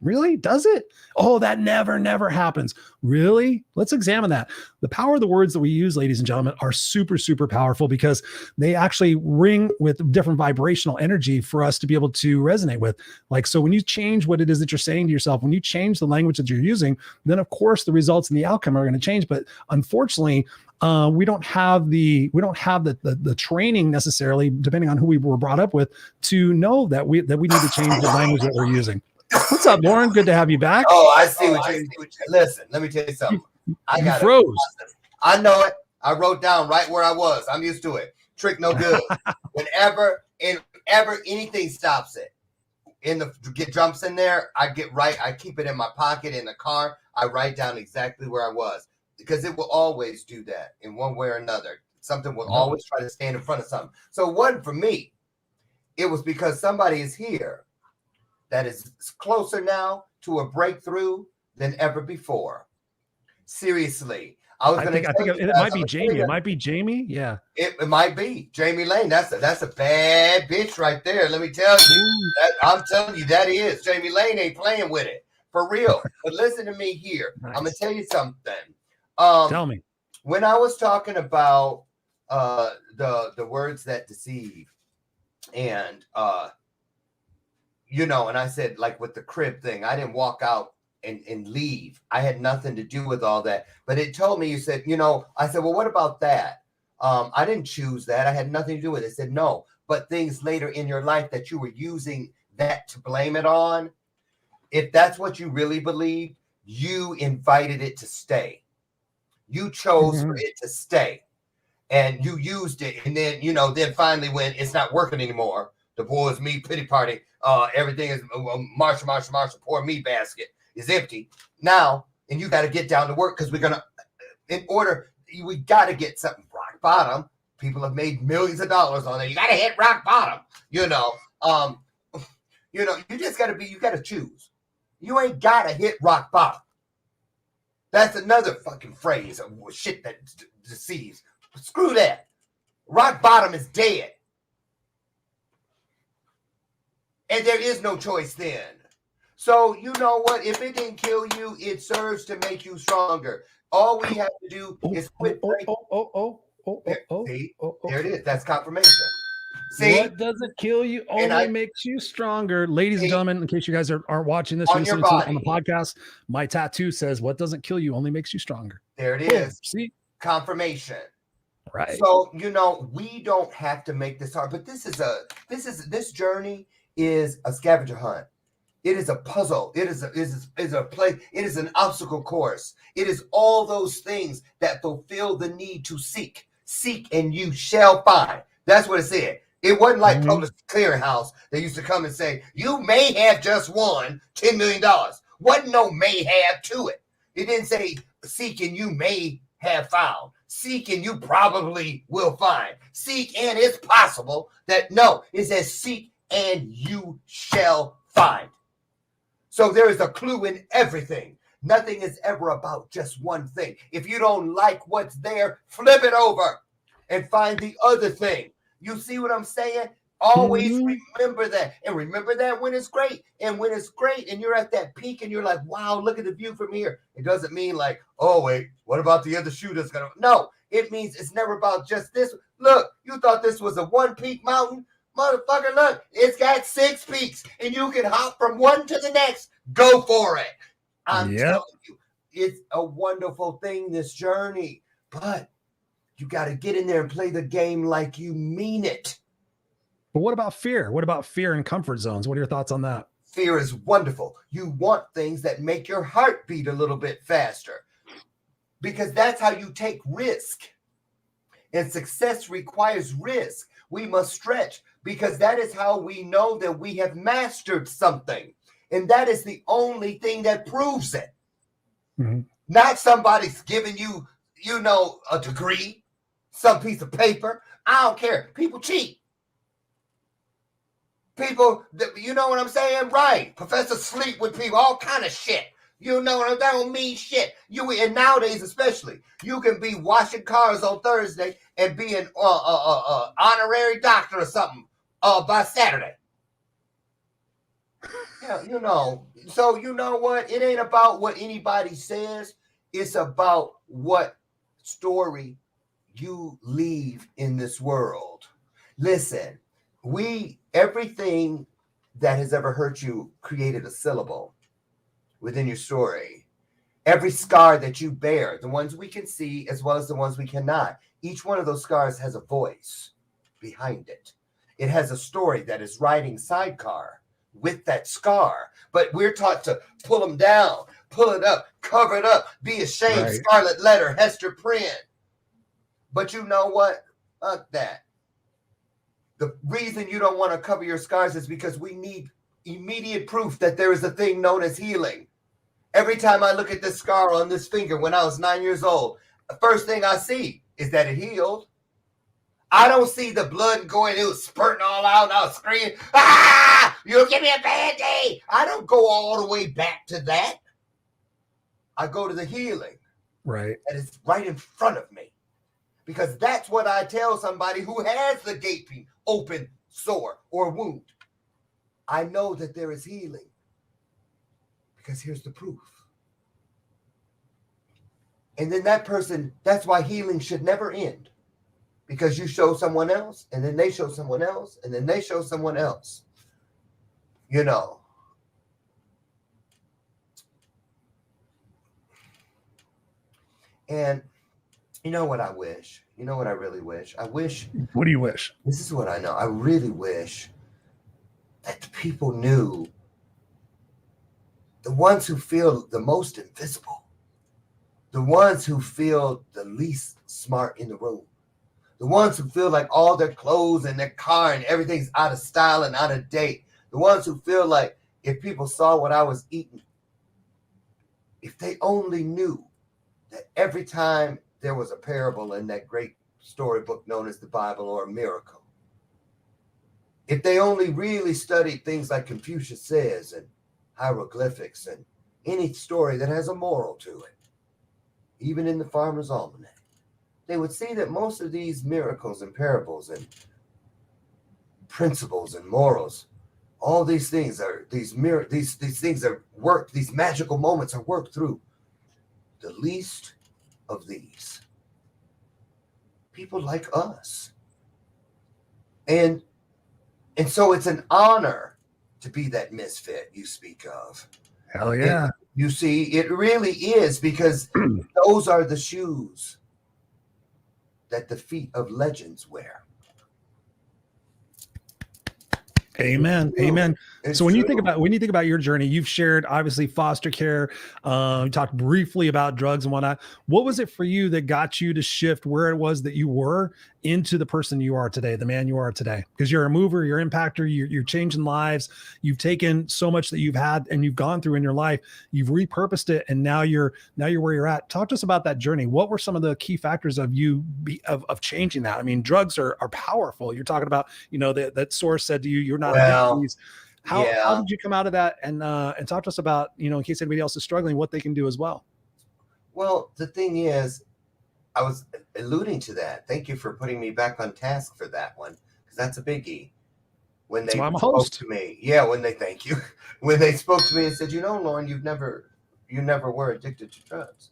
Really? Does it? Oh, that never happens. Really? Let's examine that. The power of the words that we use, ladies and gentlemen, are super, super powerful because they actually ring with different vibrational energy for us to be able to resonate with. Like, so when you change what it is that you're saying to yourself, when you change the language that you're using, then of course the results and the outcome are going to change. But unfortunately, we don't have the training necessarily, depending on who we were brought up with, to know that we need to change the language that we're using. What's up, Loren? Good to have you back. Oh, I see what you listen. Let me tell you something. I froze. I know it. I wrote down right where I was. I'm used to it. Trick no good. Whenever anything stops it, jumps in there, I keep it in my pocket in the car. I write down exactly where I was because it will always do that in one way or another. Something will always try to stand in front of something. So it wasn't for me. It was because somebody is here that is closer now to a breakthrough than ever before. Seriously. I think it might be Jamie. It might be Jamie. Yeah. It might be Jamie Lane. That's a bad bitch right there. Let me tell you. I'm telling you, that is. Jamie Lane ain't playing with it. For real. But listen to me here. Nice. I'm going to tell you something. Tell me. When I was talking about the words that deceive and and I said, like with the crib thing, I didn't walk out and leave. I had nothing to do with all that. But it told me, I said, well, what about that? I didn't choose that. I had nothing to do with it. It said, no, but things later in your life that you were using that to blame it on, if that's what you really believe, you invited it to stay. You chose for it to stay. And you used it. And then, then finally when it's not working anymore, the boys me pity party, everything is Marshall, poor me basket is empty now, and you got to get down to work because we got to get something rock bottom. People have made millions of dollars on it. You got to hit rock bottom. You just got to choose. You ain't got to hit rock bottom. That's another fucking phrase of shit that deceives. Screw that. Rock bottom is dead. And there is no choice then. So you know what? If it didn't kill you, it serves to make you stronger. All we have to do is quit. See, there it is. That's confirmation. See, what doesn't kill you only makes you stronger. Ladies and gentlemen, in case you guys aren't watching this, on your body. On the podcast, my tattoo says, what doesn't kill you only makes you stronger. There it is. See? Confirmation. Right. So, we don't have to make this hard, but this journey is a scavenger hunt. It is a puzzle. It is a play. It is an obstacle course. It is all those things that fulfill the need to seek. Seek and you shall find. That's what it said. It wasn't like Public Clearinghouse. They used to come and say, you may have just won $10 million. Wasn't no may have to it. It didn't say seek and you may have found. Seek and you probably will find. Seek and it's possible that no. It says seek and you shall find. So there is a clue in everything. Nothing is ever about just one thing. If you don't like what's there, flip it over and find the other thing. You see what I'm saying? Always remember that. And remember that when it's great. And when it's great and you're at that peak and you're like, wow, look at the view from here. It doesn't mean like, oh, wait, what about the other shoe that's going to... No, it means it's never about just this. Look, you thought this was a one-peak mountain? Motherfucker, look, it's got 6 peaks and you can hop from one to the next. Go for it. I'm telling you, it's a wonderful thing, this journey. But you got to get in there and play the game like you mean it. But what about fear? What about fear and comfort zones? What are your thoughts on that? Fear is wonderful. You want things that make your heart beat a little bit faster because that's how you take risk. And success requires risk. We must stretch because that is how we know that we have mastered something. And that is the only thing that proves it. Mm-hmm. Not somebody's giving you, a degree, some piece of paper. I don't care. People cheat. People, you know what I'm saying? Right. Professors sleep with people, all kind of shit. You know what I'm saying? That don't mean shit. And nowadays especially, you can be washing cars on Thursday and be an honorary doctor or something by Saturday. Yeah, So you know what? It ain't about what anybody says. It's about what story you leave in this world. Listen, everything that has ever hurt you created a syllable within your story. Every scar that you bear, the ones we can see as well as the ones we cannot, each one of those scars has a voice behind it. It has a story that is riding sidecar with that scar, but we're taught to pull them down, pull it up, cover it up, be ashamed, right. Scarlet letter, Hester Prynne. But you know what? Fuck that. The reason you don't want to cover your scars is because we need immediate proof that there is a thing known as healing. Every time I look at this scar on this finger when I was 9 years old, the first thing I see is that it healed. I don't see the blood going, it was spurting all out, and I was screaming, ah, you'll give me a Band-Aid. I don't go all the way back to that. I go to the healing. Right. And it's right in front of me. Because that's what I tell somebody who has the gaping, open sore or wound. I know that there is healing. Because here's the proof. And then that person, that's why healing should never end. Because you show someone else, and then they show someone else, and then they show someone else. And you know what I wish? You know what I really wish? I wish. What do you wish? This is what I know. I really wish that the people knew the ones who feel the most invisible, the ones who feel the least smart in the room, the ones who feel like all their clothes and their car and everything's out of style and out of date, the ones who feel like if people saw what I was eating, if they only knew that every time there was a parable in that great storybook known as the Bible or a miracle, if they only really studied things like Confucius says and hieroglyphics and any story that has a moral to it, even in the Farmer's Almanac, they would see that most of these miracles and parables and principles and morals, all these things are these things are worked, these magical moments are worked through the least of these. people like us. And so it's an honor to be that misfit you speak of. Hell yeah. And you see, it really is, because those are the shoes that the feet of legends wear. Amen. Amen. It's so when you true. think about your journey, you've shared obviously foster care, you talked briefly about drugs and whatnot. What was it for you that got you to shift where it was that you were into the person you are today, the man you are today? Because you're a mover, you're an impactor, you're changing lives. You've taken so much that you've had and you've gone through in your life, you've repurposed it, and now you're where you're at. Talk to us about that journey. What were some of the key factors of you of changing that? I mean, drugs are powerful. You're talking about, that source said to you, you're not addicted to these. How did you come out of that? And talk to us about, in case anybody else is struggling, what they can do as well. Well, the thing is, I was alluding to that. Thank you for putting me back on task for that one, because that's a biggie. When they spoke to me, thank you. When they spoke to me and said, Loren, you never were addicted to drugs.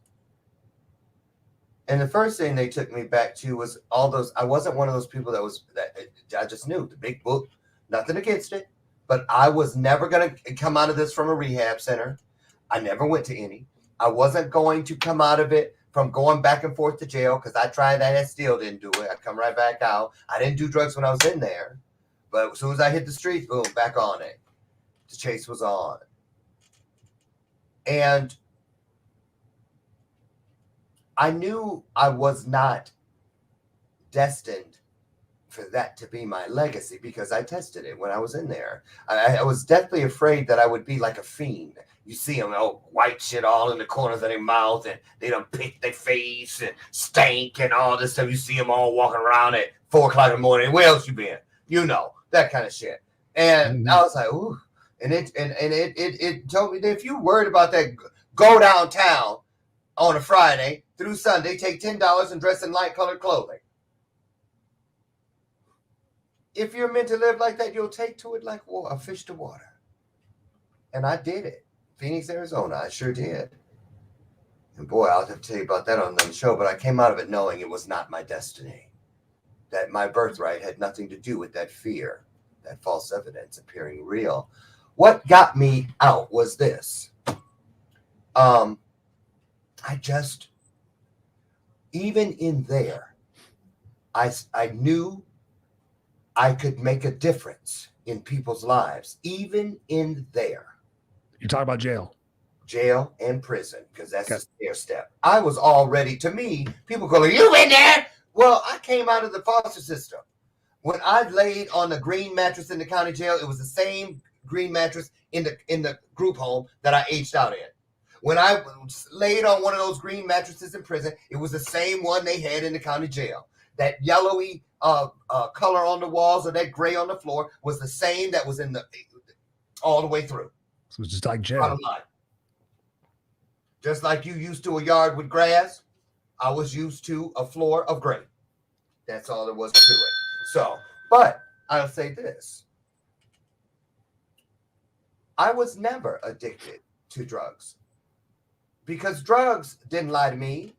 And the first thing they took me back to was all those. I wasn't one of those people that I just knew the big book, nothing against it. But I was never going to come out of this from a rehab center. I never went to any. I wasn't going to come out of it from going back and forth to jail, because I tried that and still didn't do it. I come right back out. I didn't do drugs when I was in there. But as soon as I hit the streets, boom, back on it. The chase was on. And I knew I was not destined for that to be my legacy, because I tested it when I was in there. I was deathly afraid that I would be like a fiend. You see them, white shit all in the corners of their mouth, and they done pick their face and stink and all this stuff. You see them all walking around at 4 o'clock in the morning. Where else you been? That kind of shit. And I was like, ooh. And it told me that if you worried about that, go downtown on a Friday through Sunday, take $10 and dress in light colored clothing. If you're meant to live like that, you'll take to it like a fish to water. And I did it. Phoenix, Arizona. I sure did. And boy, I'll have to tell you about that on the show, but I came out of it knowing it was not my destiny. That my birthright had nothing to do with that fear, that false evidence appearing real. What got me out was this. Even in there, I knew I could make a difference in people's lives, even in there. You're talking about Jail and prison, because that's a stair step. I was already, to me, people go, you in there? Well, I came out of the foster system. When I laid on the green mattress in the county jail, it was the same green mattress in the group home that I aged out in. When I laid on one of those green mattresses in prison, it was the same one they had in the county jail. That yellowy color on the walls or that gray on the floor was the same that was in all the way through. So it's just like jail. Just like you used to a yard with grass, I was used to a floor of gray. That's all there was to it. So, but I'll say this. I was never addicted to drugs, because drugs didn't lie to me.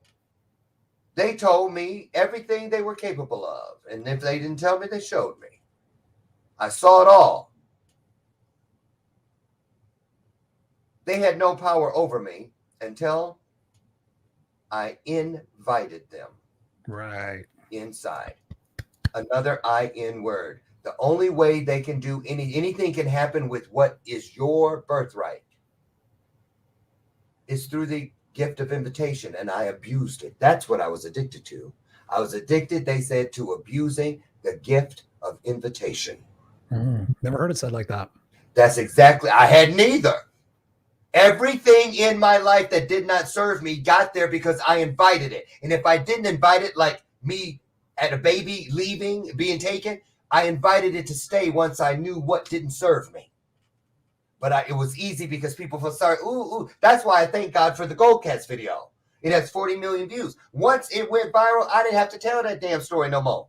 They told me everything they were capable of. And if they didn't tell me, they showed me. I saw it all. They had no power over me until I invited them. Right. Inside. Another I-N word. The only way they can do anything can happen with what is your birthright is through the gift of invitation, and I abused it. That's what I was addicted to. I was addicted, they said, to abusing the gift of invitation. Never heard it said like that. That's exactly, I had neither. Everything in my life that did not serve me got there because I invited it. And if I didn't invite it, like me at a baby leaving, being taken, I invited it to stay once I knew what didn't serve me. But it was easy because people felt sorry. Ooh. That's why I thank God for the Gold Cats video. It has 40 million views. Once it went viral, I didn't have to tell that damn story no more.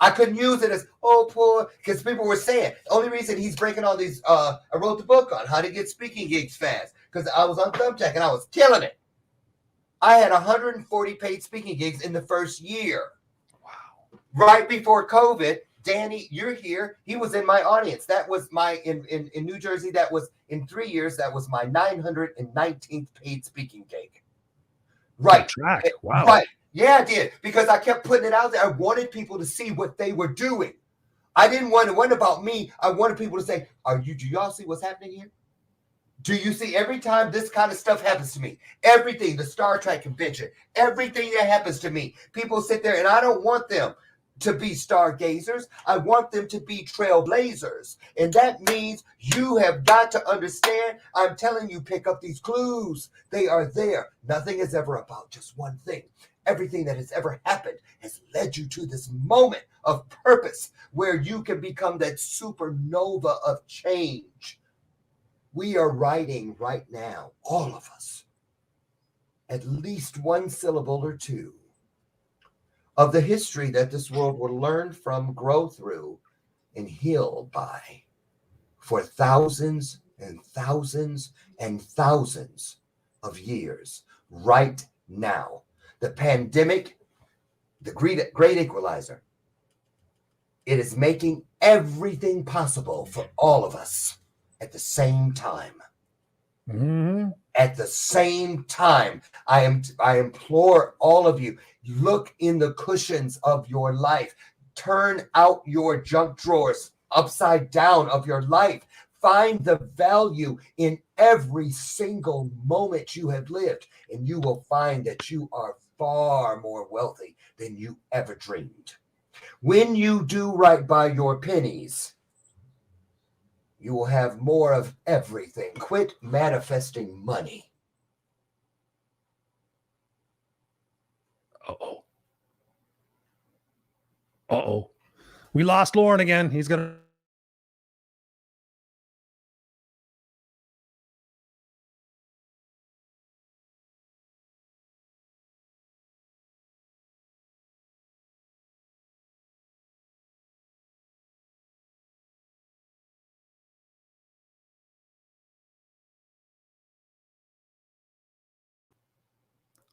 I couldn't use it as, oh, poor, because people were saying, the only reason he's breaking all these, I wrote the book on how to get speaking gigs fast, because I was on Thumbtack and I was killing it. I had 140 paid speaking gigs in the first year. Wow. Right before COVID, Danny, you're here. He was in my audience. That was my, in New Jersey, that was in 3 years, that was my 919th paid speaking gig. Right. Track. Wow. Right. Yeah, I did. Because I kept putting it out there. I wanted people to see what they were doing. I didn't want it wasn't about me. I wanted people to say, do y'all see what's happening here? Do you see every time this kind of stuff happens to me? Everything, the Star Trek convention, everything that happens to me, people sit there and I don't want them to be stargazers. I want them to be trailblazers. And that means you have got to understand, I'm telling you, pick up these clues. They are there. Nothing is ever about just one thing. Everything that has ever happened has led you to this moment of purpose where you can become that supernova of change. We are writing right now, all of us, at least one syllable or two of the history that this world will learn from, grow through, and heal by for thousands and thousands and thousands of years right now. The pandemic, the great equalizer, it is making everything possible for all of us at the same time. Mm-hmm. At the same time, I implore all of you, look in the cushions of your life. Turn out your junk drawers upside down of your life. Find the value in every single moment you have lived, and you will find that you are far more wealthy than you ever dreamed. When you do right by your pennies, you will have more of everything. Quit manifesting money. Uh-oh. Uh-oh. We lost Loren again. He's going to...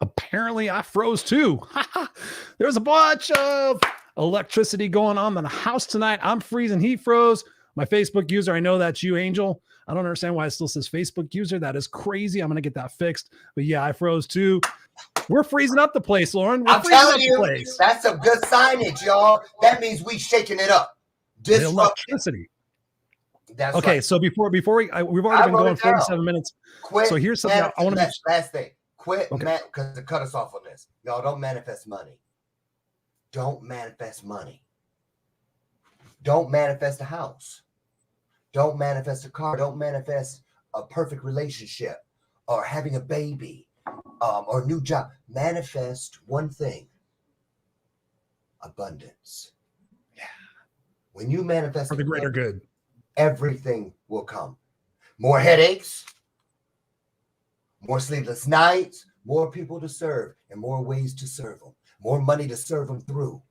Apparently I froze too. There's a bunch of electricity going on in the house tonight. I'm freezing. He froze. My Facebook user, I know that's you, Angel. I don't understand why it still says Facebook user. That is crazy. I'm going to get that fixed. But yeah, I froze too. We're freezing up the place, Loren. I'm telling you, that's some good signage, y'all. That means we shaking it up. The electricity. That's okay. Right. So before we've already been going 47 minutes. Quit. So here's something I want to last thing. Quit, okay. Because to cut us off on this, y'all don't manifest money. Don't manifest money. Don't manifest a house. Don't manifest a car. Don't manifest a perfect relationship or having a baby or a new job. Manifest one thing: abundance. Yeah. When you manifest for the greater good, everything will come. More headaches, more sleepless nights, more people to serve, and more ways to serve them, more money to serve them through.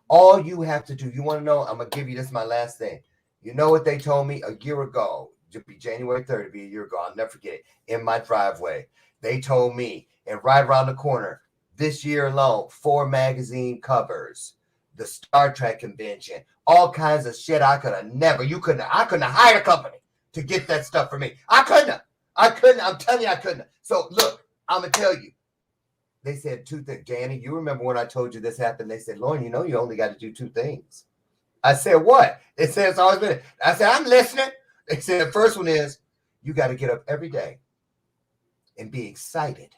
All you have to do, you want to know, I'm going to give you this, my last thing. You know what they told me a year ago? It'll be January 3rd, it'll be a year ago. I'll never forget it. In my driveway, they told me, and right around the corner, this year alone, 4 magazine covers, the Star Trek convention, all kinds of shit I could have never, I couldn't have hired a company to get that stuff for me. I couldn't. I'm telling you, I couldn't. So look, I'm going to tell you. They said 2 things. Danny, you remember when I told you this happened? They said, Loren, you know, you only got to do 2 things. I said, what? They said, it's always been. I said, I'm listening. They said, the first one is you got to get up every day and be excited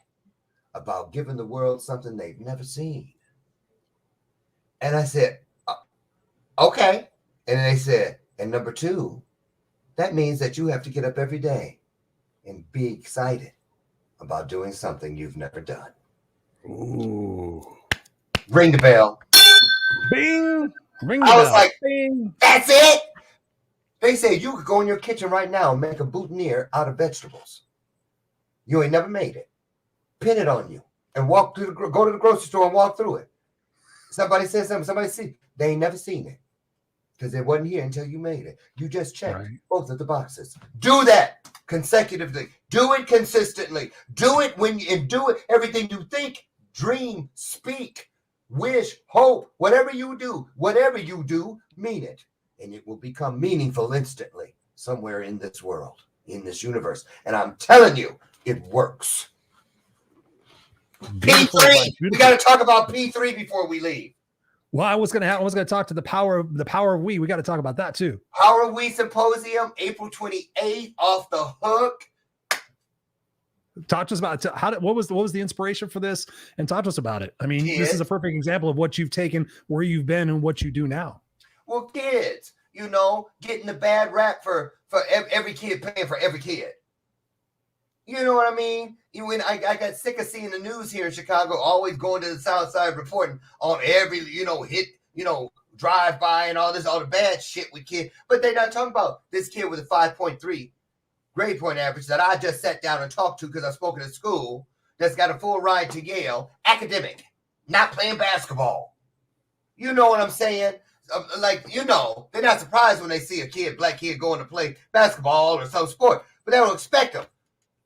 about giving the world something they've never seen. And I said, okay. And they said, and number 2, that means that you have to get up every day and be excited about doing something you've never done. Ooh. Ring the bell. Bing. Ring the I bell. was like, bing. That's it. They say you could go in your kitchen right now and make a boutonniere out of vegetables. You ain't never made it. Pin it on you and go to the grocery store and walk through it. Somebody says something. Somebody see. They ain't never seen it because it wasn't here until you made it. You just checked both of the boxes. Do that. consecutively. Do it consistently. Do it and do it. Everything you think, dream, speak, wish, hope, whatever you do, mean it. And it will become meaningful instantly somewhere in this world, in this universe. And I'm telling you, it works. Beautiful P3. advice. We got to talk about P3 before we leave. Well, I was gonna talk to the power of we. We got to talk about that too. Power of We Symposium, April 28th, off the hook. Talk to us about what was the inspiration for this, and talk to us about it. I mean, Kids. This is a perfect example of what you've taken, where you've been, and what you do now. Well, kids, getting the bad rap for every kid paying for every kid. You know what I mean? When I got sick of seeing the news here in Chicago, always going to the South Side reporting on every, hit, drive by and all the bad shit with kids. But they're not talking about this kid with a 5.3 grade point average that I just sat down and talked to because I've spoken at school, that's got a full ride to Yale, academic, not playing basketball. You know what I'm saying? They're not surprised when they see a black kid going to play basketball or some sport, but they don't expect them,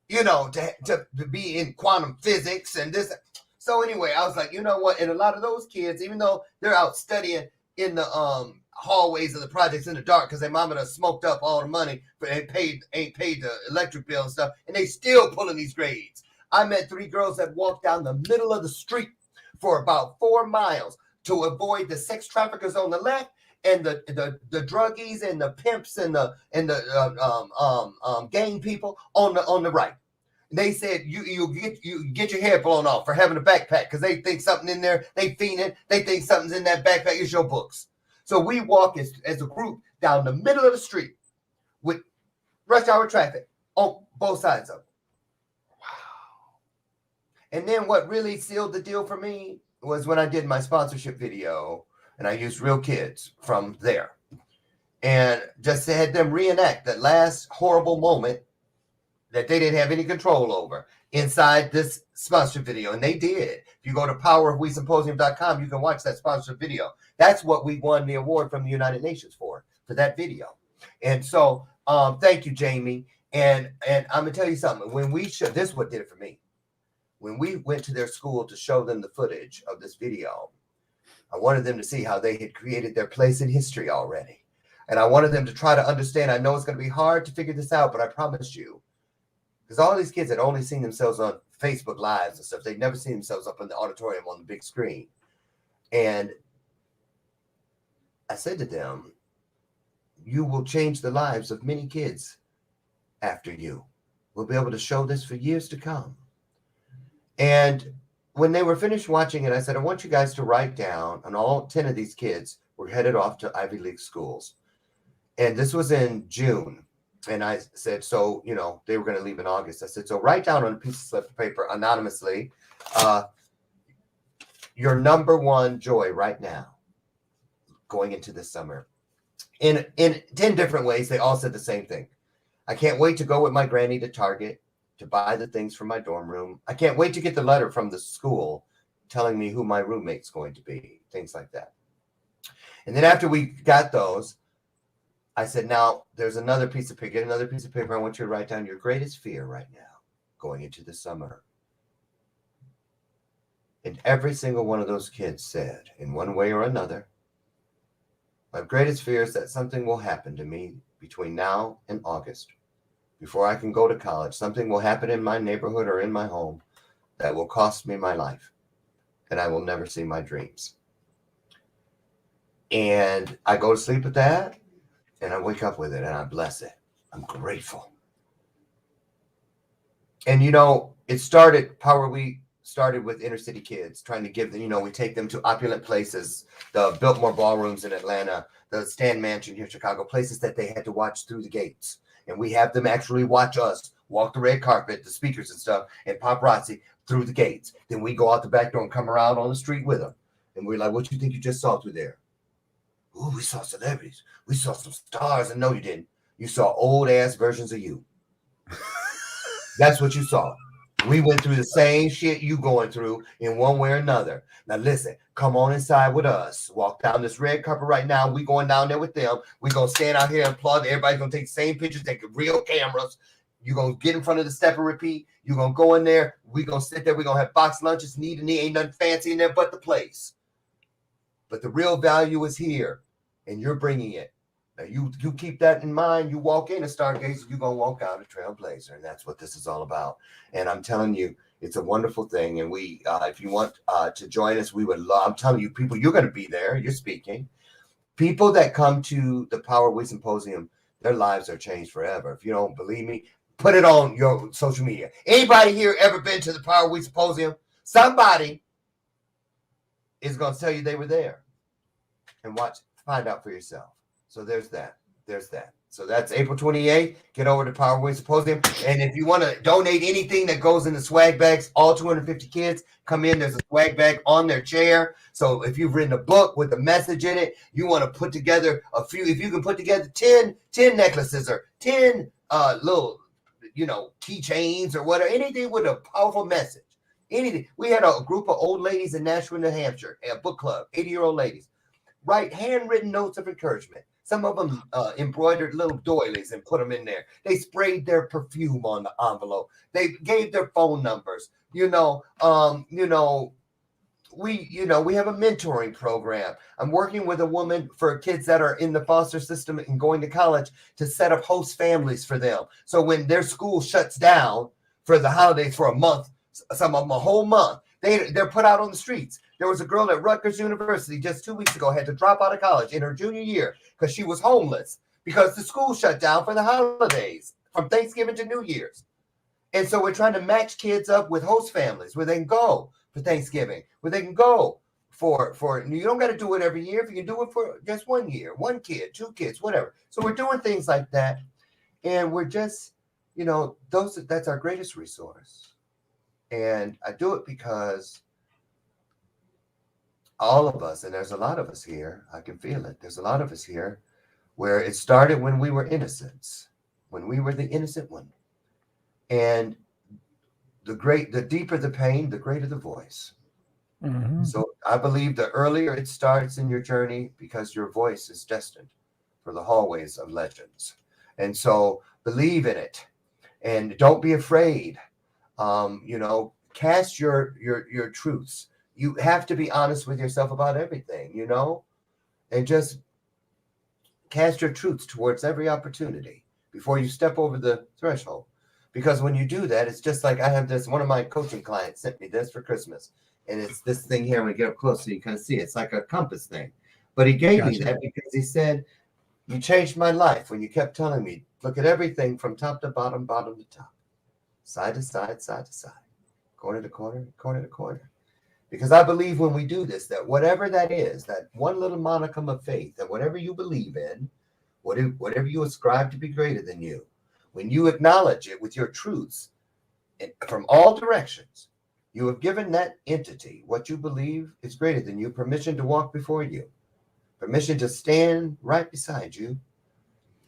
to be in quantum physics and this. So anyway, I was like, you know what? And a lot of those kids, even though they're out studying in the hallways of the projects in the dark because their mama done smoked up all the money and ain't paid the electric bill and stuff, and they still pulling these grades. I met 3 girls that walked down the middle of the street for about 4 miles to avoid the sex traffickers on the left and the druggies and the pimps and the gang people on the right. They said you get your hair blown off for having a backpack because they think something in there, they fiending, they think something's in that backpack is your books. So we walk as a group down the middle of the street with rush hour traffic on both sides of it. Wow. And then what really sealed the deal for me was when I did my sponsorship video and I used real kids from there and just had them reenact that last horrible moment that they didn't have any control over inside this sponsorship video. And they did. If you go to powerofwesymposium.com, you can watch that sponsorship video. That's what we won the award from the United Nations for that video. And so thank you, Jamie. And I'm going to tell you something. When we showed, this is what did it for me. When we went to their school to show them the footage of this video, I wanted them to see how they had created their place in history already. And I wanted them to try to understand. I know it's going to be hard to figure this out, but I promise you, because all these kids had only seen themselves on Facebook Lives and stuff. They'd never seen themselves up in the auditorium on the big screen. And I said to them, you will change the lives of many kids after you. We'll be able to show this for years to come. And when they were finished watching it, I said, I want you guys to write down, and all 10 of these kids were headed off to Ivy League schools. And this was in June. And I said, so, they were going to leave in August. I said, so write down on a piece of slip of paper anonymously, your number one joy right now going into this summer. In 10 different ways, they all said the same thing. I can't wait to go with my granny to Target to buy the things for my dorm room. I can't wait to get the letter from the school telling me who my roommate's going to be, things like that. And then after we got those, I said, now there's another piece of paper. Get another piece of paper. I want you to write down your greatest fear right now going into the summer. And every single one of those kids said, in one way or another, my greatest fear is that something will happen to me between now and August. Before I can go to college, something will happen in my neighborhood or in my home that will cost me my life. And I will never see my dreams. And I go to sleep with that. And I wake up with it and I bless it. I'm grateful. And, it started, We started with inner city kids, trying to give them, we take them to opulent places, the Biltmore ballrooms in Atlanta, the Stan Mansion here in Chicago, places that they had to watch through the gates. And we have them actually watch us walk the red carpet, the speakers and stuff, and paparazzi through the gates. Then we go out the back door and come around on the street with them. And we're like, what do you think you just saw through there? Ooh, we saw celebrities. We saw some stars. And no, you didn't. You saw old ass versions of you. That's what you saw. We went through the same shit you going through in one way or another. Now listen, come on inside with us. Walk down this red carpet right now. We going down there with them. We gonna stand out here and plug. Everybody's gonna take the same pictures, take real cameras. You're going to get in front of the step and repeat. You're going to go in there. We're going to sit there. We're going to have box lunches, knee to knee. Ain't nothing fancy in there but the place. But the real value is here, and you're bringing it. Now, you keep that in mind. You walk in a stargazer, you're going to walk out a trailblazer, and that's what this is all about. And I'm telling you, it's a wonderful thing. And we, if you want to join us, we would love. I'm telling you, people, you're going to be there. You're speaking. People that come to the Power Week Symposium, their lives are changed forever. If you don't believe me, put it on your social media. Anybody here ever been to the Power Week Symposium? Somebody is going to tell you they were there. And find out for yourself. So there's that. So that's April 28th. Get over to Power Week Symposium. And if you want to donate anything that goes in the swag bags, all 250 kids come in. There's a swag bag on their chair. So if you've written a book with a message in it, you want to put together a few. If you can put together 10 necklaces or 10 little, keychains or whatever, anything with a powerful message. Anything. We had a group of old ladies in Nashville, New Hampshire, a book club, 80-year-old ladies, write handwritten notes of encouragement. Some of them embroidered little doilies and put them in there. They sprayed their perfume on the envelope. They gave their phone numbers. We have a mentoring program. I'm working with a woman for kids that are in the foster system and going to college to set up host families for them. So when their school shuts down for the holidays for a month, some of them a whole month, they're put out on the streets. There was a girl at Rutgers University just 2 weeks ago had to drop out of college in her junior year because she was homeless because the school shut down for the holidays from Thanksgiving to New Year's. And so we're trying to match kids up with host families where they can go for Thanksgiving, where they can go for you don't got to do it every year. If you can do it for just 1 year, 1 kid, 2 kids, whatever. So we're doing things like that. And we're just, that's our greatest resource. And I do it because all of us, and there's a lot of us here, I can feel it. There's a lot of us here where it started when we were innocents, when we were the innocent one. And the deeper the pain, the greater the voice. Mm-hmm. So I believe the earlier it starts in your journey, because your voice is destined for the hallways of legends. And so believe in it and don't be afraid. Cast your truths. You have to be honest with yourself about everything, and just cast your truths towards every opportunity before you step over the threshold. Because when you do that, it's just like I have this, one of my coaching clients sent me this for Christmas. And it's this thing here. I'm going to get up close so you can see it. It's like a compass thing. But he gave me that because he said, you changed my life when you kept telling me, look at everything from top to bottom, bottom to top, side to side, side to side, corner to corner, corner to corner. Because I believe when we do this, that whatever that is, that one little monicum of faith, that whatever you believe in, whatever you ascribe to be greater than you, when you acknowledge it with your truths from all directions, you have given that entity what you believe is greater than you permission to walk before you, permission to stand right beside you,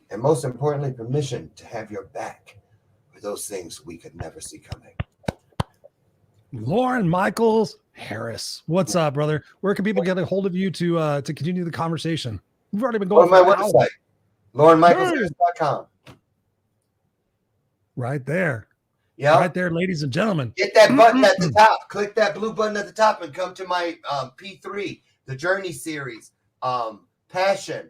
and most importantly, permission to have your back for those things we could never see coming. Loren Michaels Harris, what's up, brother? Where can people get a hold of you to continue the conversation? We've already been going on my website, LorenMichaelsHarris.com. Right there. Yeah. Right there, ladies and gentlemen. Get that button at the top. Click that blue button at the top and come to my P3, the Journey series, Passion,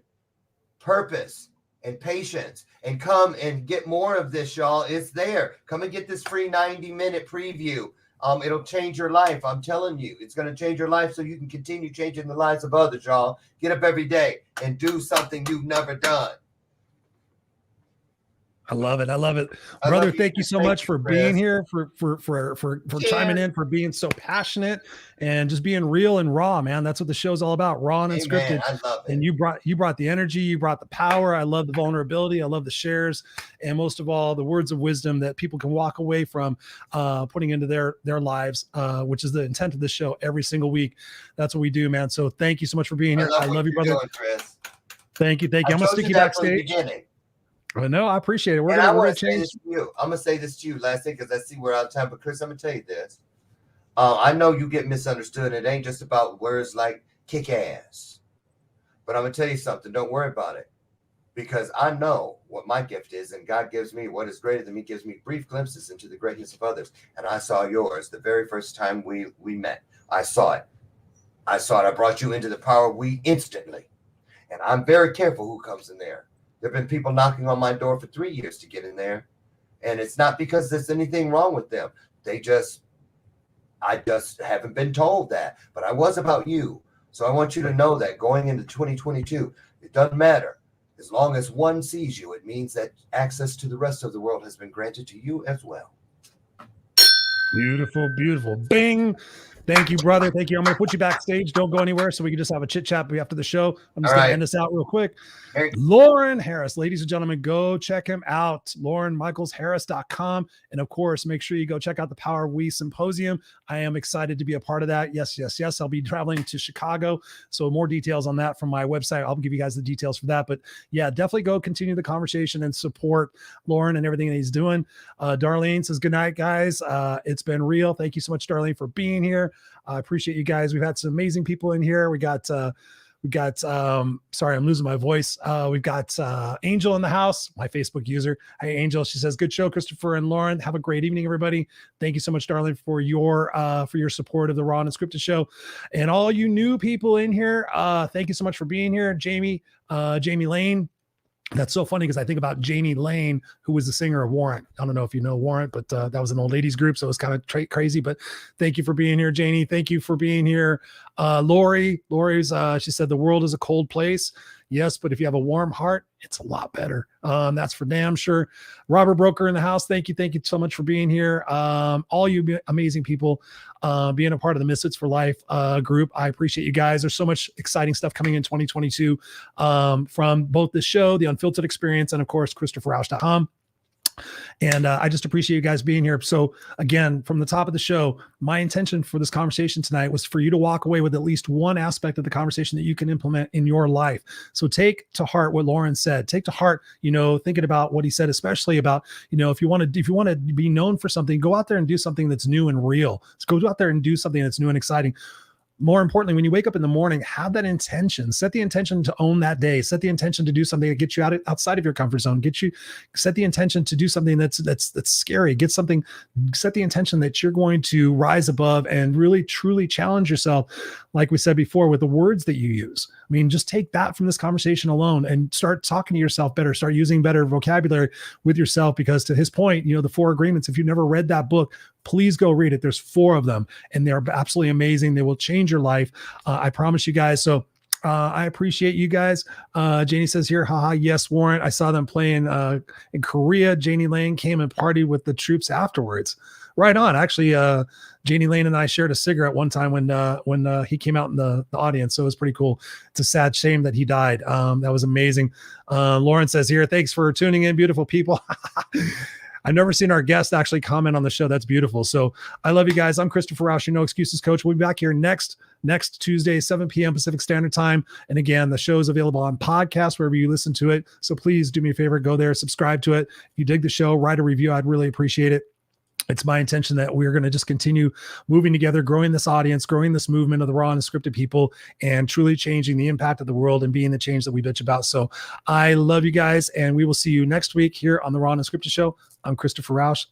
Purpose, and Patience. And come and get more of this, y'all. It's there. Come and get this free 90-minute preview. It'll change your life. I'm telling you, it's going to change your life so you can continue changing the lives of others, y'all. Get up every day and do something you've never done. I love it. I love it. Brother, thank you so much for being here, for chiming in, for being so passionate and just being real and raw, man. That's what the show's all about, raw and unscripted. I love it. And you brought the energy, you brought the power. I love the vulnerability. I love the shares. And most of all, the words of wisdom that people can walk away from putting into their lives, which is the intent of this show every single week. That's what we do, man. So thank you so much for being here. I love you, brother. Chris. Thank you. I'm going to stick you backstage. No, I appreciate it. We're going to change. I'm going to say this to you last thing because I see we're out of time. But Chris, I'm going to tell you this. I know you get misunderstood. It ain't just about words like kick ass. But I'm going to tell you something. Don't worry about it. because I know what my gift is, and God gives me what is greater than me, gives me brief glimpses into the greatness of others. And I saw yours the very first time we met. I saw it. I brought you into the power of we instantly. And I'm very careful who comes in there. There have been people knocking on my door for 3 years to get in there. And it's not because there's anything wrong with them. I just haven't been told that. But I was about you. So I want you to know that going into 2022, it doesn't matter. As long as one sees you, it means that access to the rest of the world has been granted to you as well. Beautiful, beautiful. Bing. Thank you, brother. Thank you. I'm going to put you backstage. Don't go anywhere so we can just have a chit chat after the show. I'm just going to end this out real quick. Hey. Loren Harris, ladies and gentlemen, go check him out. LorenMichaelsHarris.com. And of course, make sure you go check out the Power of We Symposium. I am excited to be a part of that. Yes, yes, yes. I'll be traveling to Chicago. So more details on that from my website. I'll give you guys the details for that. But yeah, definitely go continue the conversation and support Loren and everything that he's doing. Darlene says, good night, guys. It's been real. Thank you so much, Darlene, for being here. I appreciate you guys. We've had some amazing people in here. We got sorry, I'm losing my voice. We've got Angel in the house, my Facebook user. Hey, Angel. She says, good show, Christopher and Loren. Have a great evening, everybody. Thank you so much, darling, for your support of the Raw and Unscripted show. And all you new people in here, thank you so much for being here. Jamie Lane. That's so funny because I think about Janie Lane, who was the singer of Warrant. I don't know if you know Warrant, but that was an old ladies group, so it was kind of crazy. But thank you for being here, Janie. Thank you for being here. Lori's, she said, the world is a cold place. Yes, but if you have a warm heart, it's a lot better. That's for damn sure. Robert Broker in the house. Thank you so much for being here. All you amazing people being a part of the Misfits for Life group. I appreciate you guys. There's so much exciting stuff coming in 2022 from both the show, the Unfiltered Experience, and of course, ChristopherRausch.com. And I just appreciate you guys being here. So again, from the top of the show, my intention for this conversation tonight was for you to walk away with at least one aspect of the conversation that you can implement in your life. So take to heart what Loren said. Take to heart, thinking about what he said, especially about, if you want to be known for something, go out there and do something that's new and real. Let's go out there and do something that's new and exciting. More importantly, when you wake up in the morning, have that intention. Set the intention to own that day. Set the intention to do something that gets you outside of your comfort zone. Set the intention to do something that's scary. Set the intention that you're going to rise above and really truly challenge yourself. Like we said before, with the words that you use. I mean, just take that from this conversation alone and start talking to yourself better. Start using better vocabulary with yourself, because to his point, the 4 agreements, if you've never read that book, please go read it. There's 4 of them and they're absolutely amazing. They will change your life. I promise you guys. So I appreciate you guys. Janie says here, haha, yes, Warrant. I saw them playing in Korea. Janie Lane came and partied with the troops afterwards. Right on. Actually, Janie Lane and I shared a cigarette one time when he came out in the audience. So it was pretty cool. It's a sad shame that he died. That was amazing. Loren says here, thanks for tuning in, beautiful people. I've never seen our guest actually comment on the show. That's beautiful. So I love you guys. I'm Christopher Rausch, your No Excuses coach. We'll be back here next Tuesday, 7 p.m. Pacific Standard Time. And again, the show is available on podcast, wherever you listen to it. So please do me a favor, go there, subscribe to it. If you dig the show, write a review. I'd really appreciate it. It's my intention that we're going to just continue moving together, growing this audience, growing this movement of the Raw and Unscripted people, and truly changing the impact of the world and being the change that we bitch about. So I love you guys, and we will see you next week here on the Raw and Unscripted show. I'm Christopher Rausch.